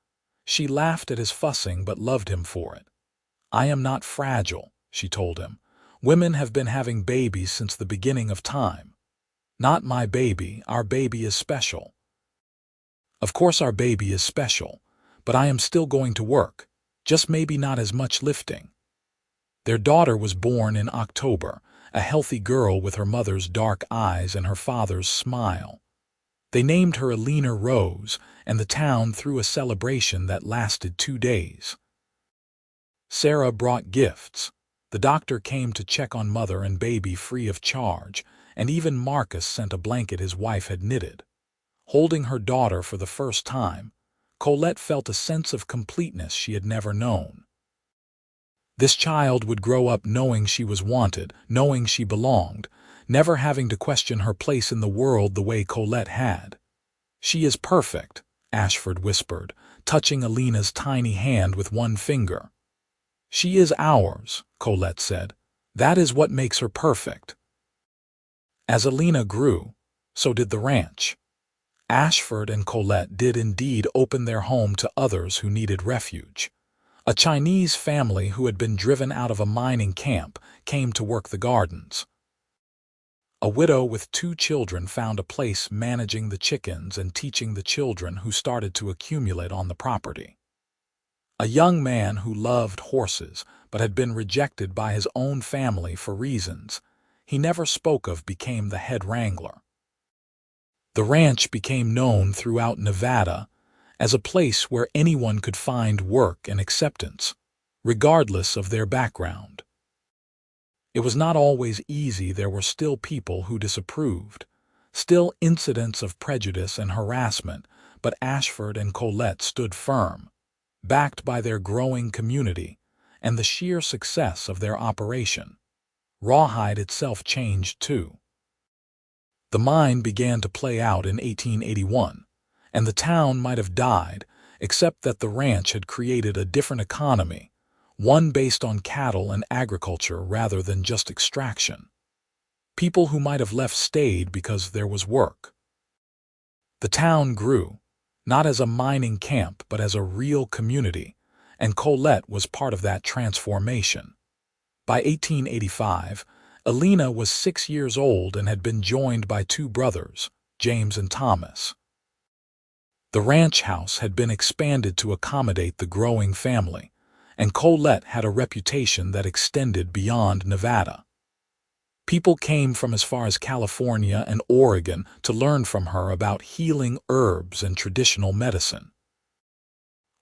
She laughed at his fussing but loved him for it. "I am not fragile," she told him. "Women have been having babies since the beginning of time. Not my baby, our baby is special." "Of course our baby is special, but I am still going to work, just maybe not as much lifting." Their daughter was born in October, a healthy girl with her mother's dark eyes and her father's smile. They named her Alina Rose, and the town threw a celebration that lasted 2 days. Sarah brought gifts. The doctor came to check on mother and baby free of charge, and even Marcus sent a blanket his wife had knitted. Holding her daughter for the first time, Colette felt a sense of completeness she had never known. This child would grow up knowing she was wanted, knowing she belonged, never having to question her place in the world the way Colette had. "She is perfect," Ashford whispered, touching Alina's tiny hand with one finger. "She is ours," Colette said. "That is what makes her perfect." As Alina grew, so did the ranch. Ashford and Colette did indeed open their home to others who needed refuge. A Chinese family who had been driven out of a mining camp came to work the gardens. A widow with 2 children found a place managing the chickens and teaching the children who started to accumulate on the property. A young man who loved horses but had been rejected by his own family for reasons he never spoke of became the head wrangler. The ranch became known throughout Nevada as a place where anyone could find work and acceptance. regardless of their background. It was not always easy. There were still people who disapproved, still incidents of prejudice and harassment, but Ashford and Colette stood firm, backed by their growing community and the sheer success of their operation. Rawhide itself changed too. The mine began to play out in 1881, and the town might have died, except that the ranch had created a different economy, one based on cattle and agriculture rather than just extraction. People who might have left stayed because there was work. The town grew, not as a mining camp but as a real community, and Colette was part of that transformation. By 1885, Alina was 6 years old and had been joined by 2 brothers, James and Thomas. The ranch house had been expanded to accommodate the growing family, and Colette had a reputation that extended beyond Nevada. People came from as far as California and Oregon to learn from her about healing herbs and traditional medicine.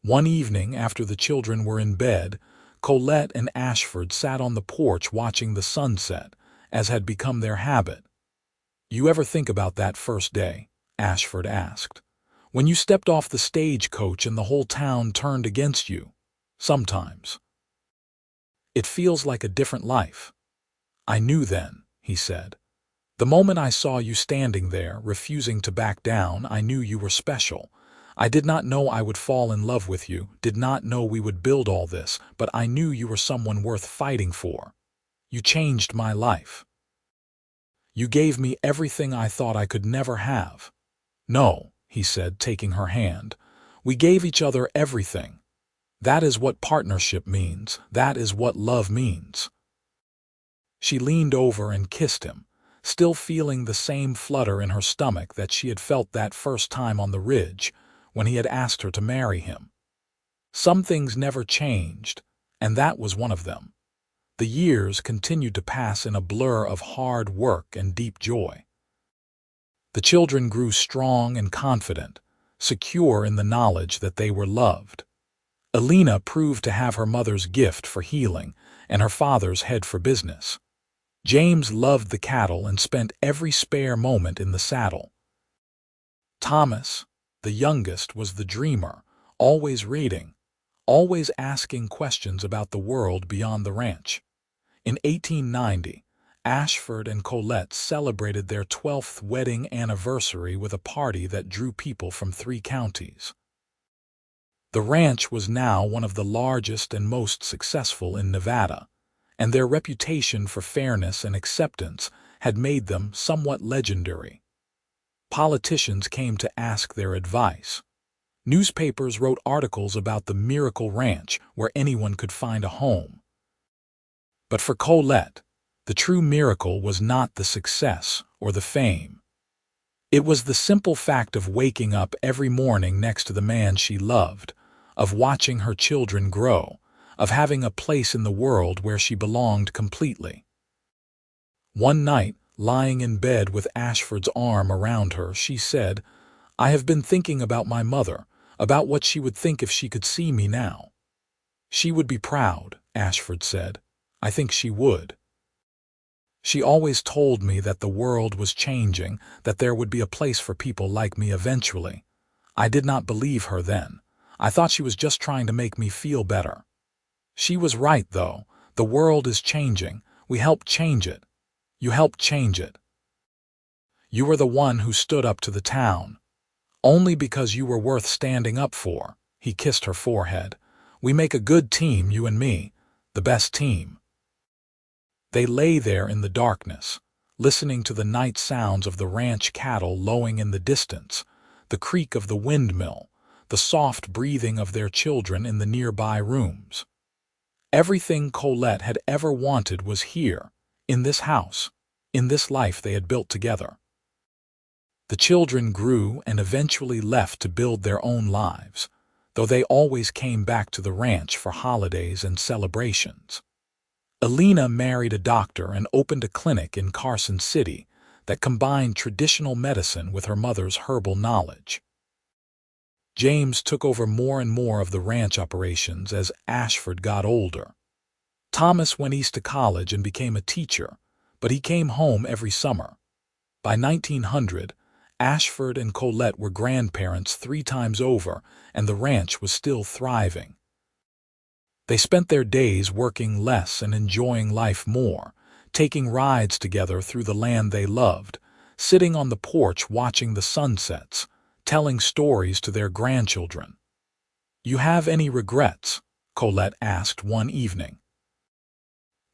One evening, after the children were in bed, Colette and Ashford sat on the porch watching the sunset, as had become their habit. "You ever think about that first day?" Ashford asked. "When you stepped off the stagecoach and the whole town turned against you?" "Sometimes. It feels like a different life." "I knew then," he said. "The moment I saw you standing there, refusing to back down, I knew you were special. I did not know I would fall in love with you, did not know we would build all this, but I knew you were someone worth fighting for. You changed my life. You gave me everything I thought I could never have." "No," he said, taking her hand. "We gave each other everything. That is what partnership means. That is what love means." She leaned over and kissed him, still feeling the same flutter in her stomach that she had felt that first time on the ridge, when he had asked her to marry him. Some things never changed, and that was one of them. The years continued to pass in a blur of hard work and deep joy. The children grew strong and confident, secure in the knowledge that they were loved. Alina proved to have her mother's gift for healing and her father's head for business. James loved the cattle and spent every spare moment in the saddle. Thomas, the youngest, was the dreamer, always reading, always asking questions about the world beyond the ranch. In 1890, Ashford and Colette celebrated their 12th wedding anniversary with a party that drew people from 3 counties. The ranch was now one of the largest and most successful in Nevada, and their reputation for fairness and acceptance had made them somewhat legendary. Politicians came to ask their advice. Newspapers wrote articles about the miracle ranch where anyone could find a home. But for Colette, the true miracle was not the success or the fame. It was the simple fact of waking up every morning next to the man she loved, of watching her children grow, of having a place in the world where she belonged completely. One night, lying in bed with Ashford's arm around her, she said, "I have been thinking about my mother, about what she would think if she could see me now." "She would be proud," Ashford said. "I think she would. She always told me that the world was changing, that there would be a place for people like me eventually. I did not believe her then. I thought she was just trying to make me feel better. She was right, though. The world is changing. We helped change it. You helped change it. You were the one who stood up to the town. Only because you were worth standing up for." He kissed her forehead. "We make a good team, you and me. The best team." They lay there in the darkness, listening to the night sounds of the ranch cattle lowing in the distance, the creak of the windmill, the soft breathing of their children in the nearby rooms. Everything Colette had ever wanted was here, in this house, in this life they had built together. The children grew and eventually left to build their own lives, though they always came back to the ranch for holidays and celebrations. Alina married a doctor and opened a clinic in Carson City that combined traditional medicine with her mother's herbal knowledge. James took over more and more of the ranch operations as Ashford got older. Thomas went east to college and became a teacher, but he came home every summer. By 1900, Ashford and Colette were grandparents 3 times over, and the ranch was still thriving. They spent their days working less and enjoying life more, taking rides together through the land they loved, sitting on the porch watching the sunsets, telling stories to their grandchildren. "You have any regrets?" Colette asked one evening.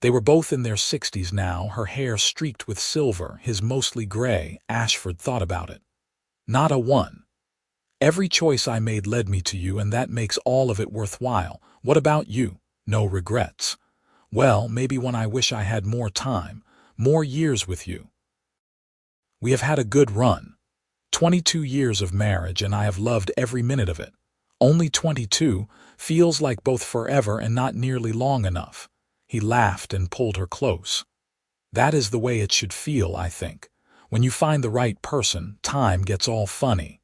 They were both in their 60s now, her hair streaked with silver, his mostly gray. Ashford thought about it. "Not a one. Every choice I made led me to you, and that makes all of it worthwhile. What about you?" "No regrets. Well, maybe when I wish I had more time, more years with you. We have had a good run. 22 years of marriage, and I have loved every minute of it. Only 22 feels like both forever and not nearly long enough." He laughed and pulled her close. "That is the way it should feel, I think. When you find the right person, time gets all funny."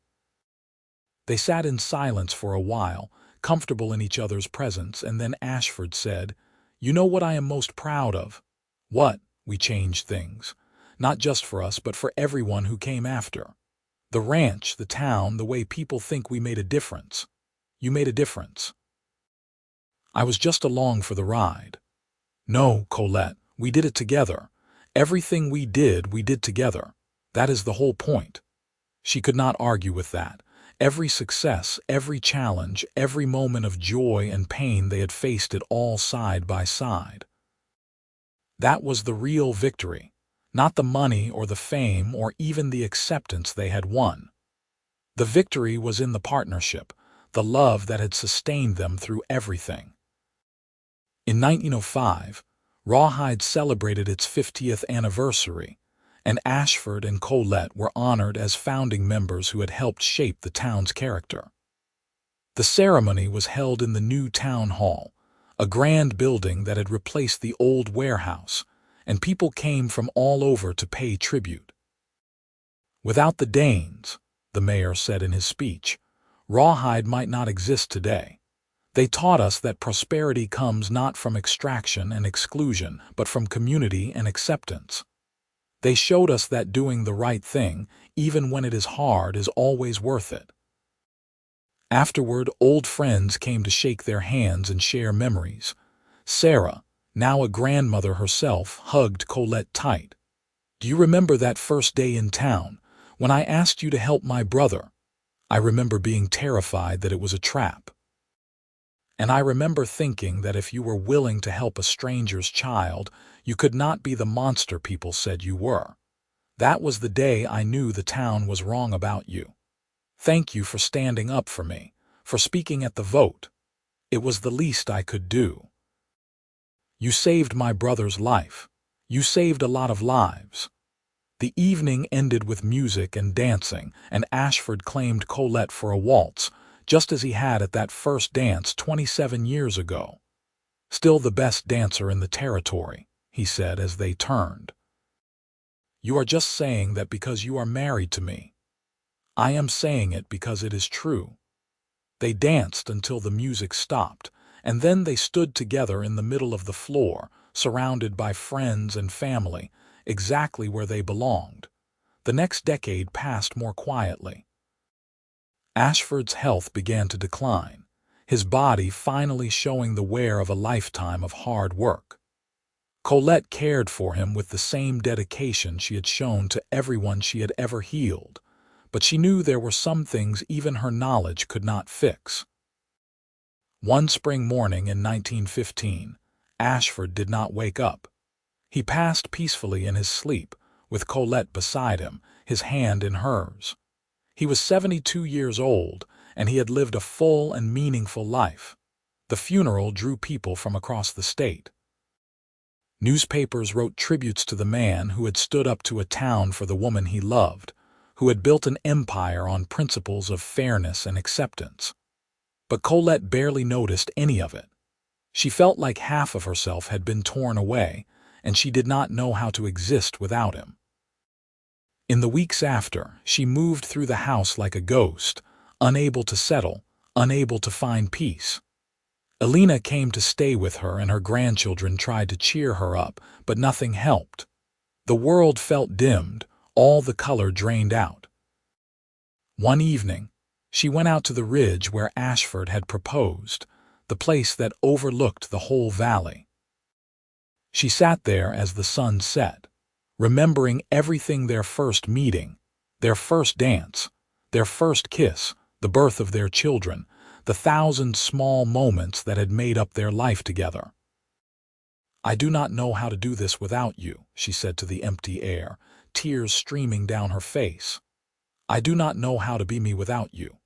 They sat in silence for a while, comfortable in each other's presence, and then Ashford said, "You know what I am most proud of?" "What?" "We changed things. Not just for us, but for everyone who came after. The ranch, the town, the way people think we made a difference." "You made a difference." "I was just along for the ride." "No, Colette, we did it together. Everything we did together. That is the whole point." She could not argue with that. Every success, every challenge, every moment of joy and pain, they had faced it all side by side. That was the real victory, not the money or the fame or even the acceptance they had won. The victory was in the partnership, the love that had sustained them through everything. In 1905, Rawhide celebrated its 50th anniversary, and Ashford and Colette were honored as founding members who had helped shape the town's character. The ceremony was held in the new town hall, a grand building that had replaced the old warehouse, and people came from all over to pay tribute. "Without the Danes," the mayor said in his speech, "Rawhide might not exist today. They taught us that prosperity comes not from extraction and exclusion, but from community and acceptance. They showed us that doing the right thing, even when it is hard, is always worth it." Afterward, old friends came to shake their hands and share memories. Sarah, now a grandmother herself, hugged Colette tight. "Do you remember that first day in town, when I asked you to help my brother? I remember being terrified that it was a trap. And I remember thinking that if you were willing to help a stranger's child, you could not be the monster people said you were. That was the day I knew the town was wrong about you. Thank you for standing up for me, for speaking at the vote. It was the least I could do. You saved my brother's life. You saved a lot of lives." The evening ended with music and dancing, and Ashford claimed Colette for a waltz, just as he had at that first dance 27 years ago. "Still the best dancer in the territory," he said as they turned. "You are just saying that because you are married to me." "I am saying it because it is true." They danced until the music stopped, and then they stood together in the middle of the floor, surrounded by friends and family, exactly where they belonged. The next decade passed more quietly. Ashford's health began to decline, his body finally showing the wear of a lifetime of hard work. Colette cared for him with the same dedication she had shown to everyone she had ever healed, but she knew there were some things even her knowledge could not fix. One spring morning in 1915, Ashford did not wake up. He passed peacefully in his sleep, with Colette beside him, his hand in hers. He was 72 years old, and he had lived a full and meaningful life. The funeral drew people from across the state. Newspapers wrote tributes to the man who had stood up to a town for the woman he loved, who had built an empire on principles of fairness and acceptance. But Colette barely noticed any of it. She felt like half of herself had been torn away, and she did not know how to exist without him. In the weeks after, she moved through the house like a ghost, unable to settle, unable to find peace. Alina came to stay with her, and her grandchildren tried to cheer her up, but nothing helped. The world felt dimmed, all the color drained out. One evening, she went out to the ridge where Ashford had proposed, the place that overlooked the whole valley. She sat there as the sun set, remembering everything: their first meeting, their first dance, their first kiss, the birth of their children, the 1,000 small moments that had made up their life together. "I do not know how to do this without you," she said to the empty air, tears streaming down her face. "I do not know how to be me without you."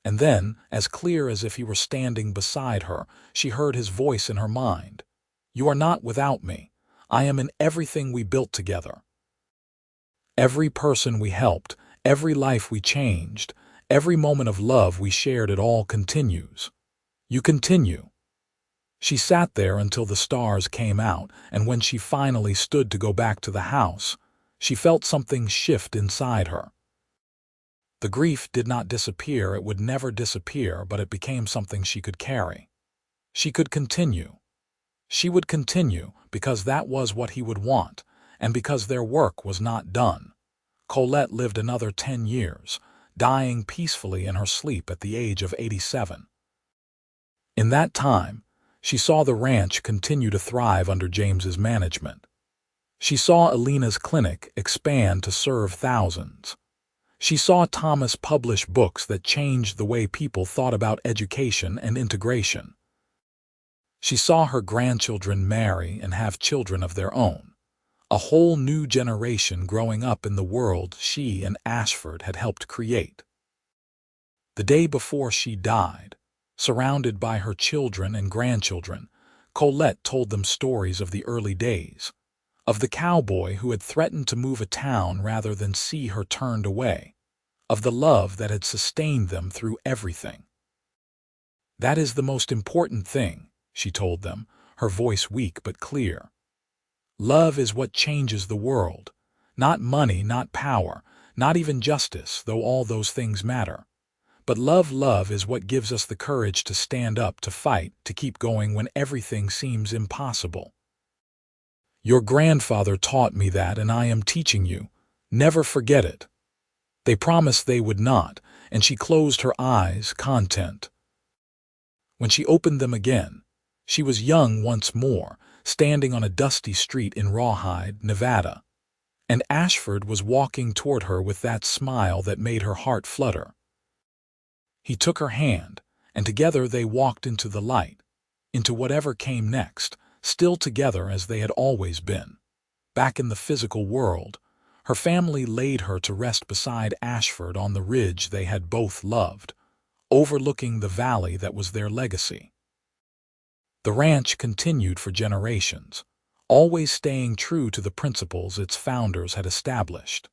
And then, as clear as if he were standing beside her, she heard his voice in her mind. "You are not without me. I am in everything we built together. Every person we helped, every life we changed, every moment of love we shared, it all continues. You continue." She sat there until the stars came out, and when she finally stood to go back to the house, she felt something shift inside her. The grief did not disappear, it would never disappear, but it became something she could carry. She could continue. She would continue because that was what he would want, and because their work was not done. Colette lived another 10 years, dying peacefully in her sleep at the age of 87. In that time, she saw the ranch continue to thrive under James's management. She saw Alina's clinic expand to serve thousands. She saw Thomas publish books that changed the way people thought about education and integration. She saw her grandchildren marry and have children of their own, a whole new generation growing up in the world she and Ashford had helped create. The day before she died, surrounded by her children and grandchildren, Colette told them stories of the early days, of the cowboy who had threatened to move a town rather than see her turned away, of the love that had sustained them through everything. "That is the most important thing," she told them, her voice weak but clear. "Love is what changes the world. Not money, not power, not even justice, though all those things matter. But love is what gives us the courage to stand up, to fight, to keep going when everything seems impossible. Your grandfather taught me that, and I am teaching you. Never forget it." They promised they would not, and she closed her eyes, content. When she opened them again, she was young once more, standing on a dusty street in Rawhide, Nevada. And Ashford was walking toward her with that smile that made her heart flutter. He took her hand, and together they walked into the light, into whatever came next, still together as they had always been. Back in the physical world, her family laid her to rest beside Ashford on the ridge they had both loved, overlooking the valley that was their legacy. The ranch continued for generations, always staying true to the principles its founders had established.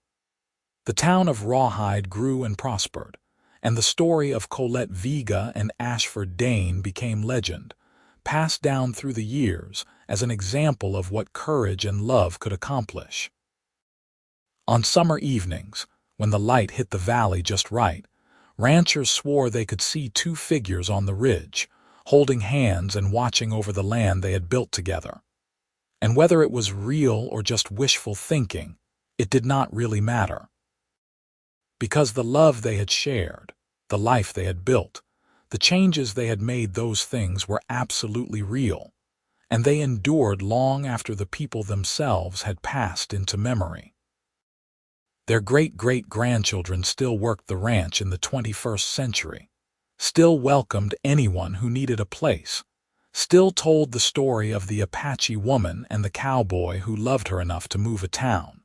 The town of Rawhide grew and prospered, and the story of Colette Vega and Ashford Dane became legend, passed down through the years as an example of what courage and love could accomplish. On summer evenings, when the light hit the valley just right, ranchers swore they could see 2 figures on the ridge, holding hands and watching over the land they had built together. And whether it was real or just wishful thinking, it did not really matter. Because the love they had shared, the life they had built, the changes they had made, those things were absolutely real, and they endured long after the people themselves had passed into memory. Their great-great-grandchildren still worked the ranch in the 21st century, still welcomed anyone who needed a place, still told the story of the Apache woman and the cowboy who loved her enough to move a town.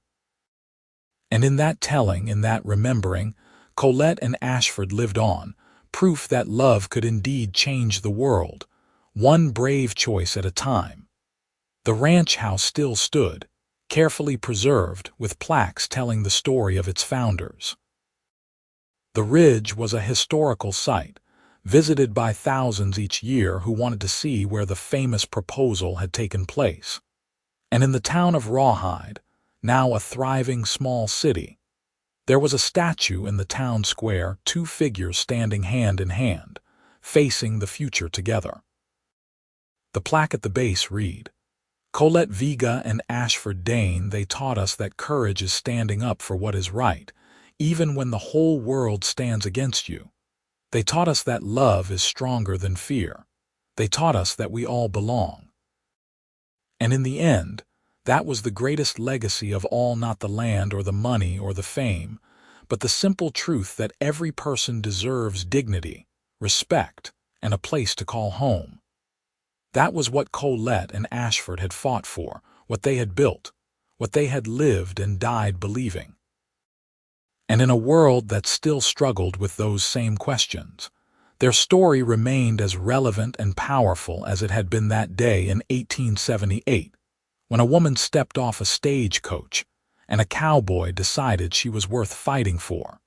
And in that telling, in that remembering, Colette and Ashford lived on, proof that love could indeed change the world, one brave choice at a time. The ranch house still stood, carefully preserved, with plaques telling the story of its founders. The ridge was a historical site, visited by thousands each year who wanted to see where the famous proposal had taken place. And in the town of Rawhide, now a thriving small city, There was a statue in the town square, two figures standing hand in hand, facing the future together. The plaque at the base read, "Colette Vega and Ashford Dane, they taught us that courage is standing up for what is right, even when the whole world stands against you. They taught us that love is stronger than fear. They taught us that we all belong." And in the end, that was the greatest legacy of all, not the land or the money or the fame, but the simple truth that every person deserves dignity, respect, and a place to call home. That was what Colette and Ashford had fought for, what they had built, what they had lived and died believing. And in a world that still struggled with those same questions, their story remained as relevant and powerful as it had been that day in 1878, when a woman stepped off a stagecoach and a cowboy decided she was worth fighting for.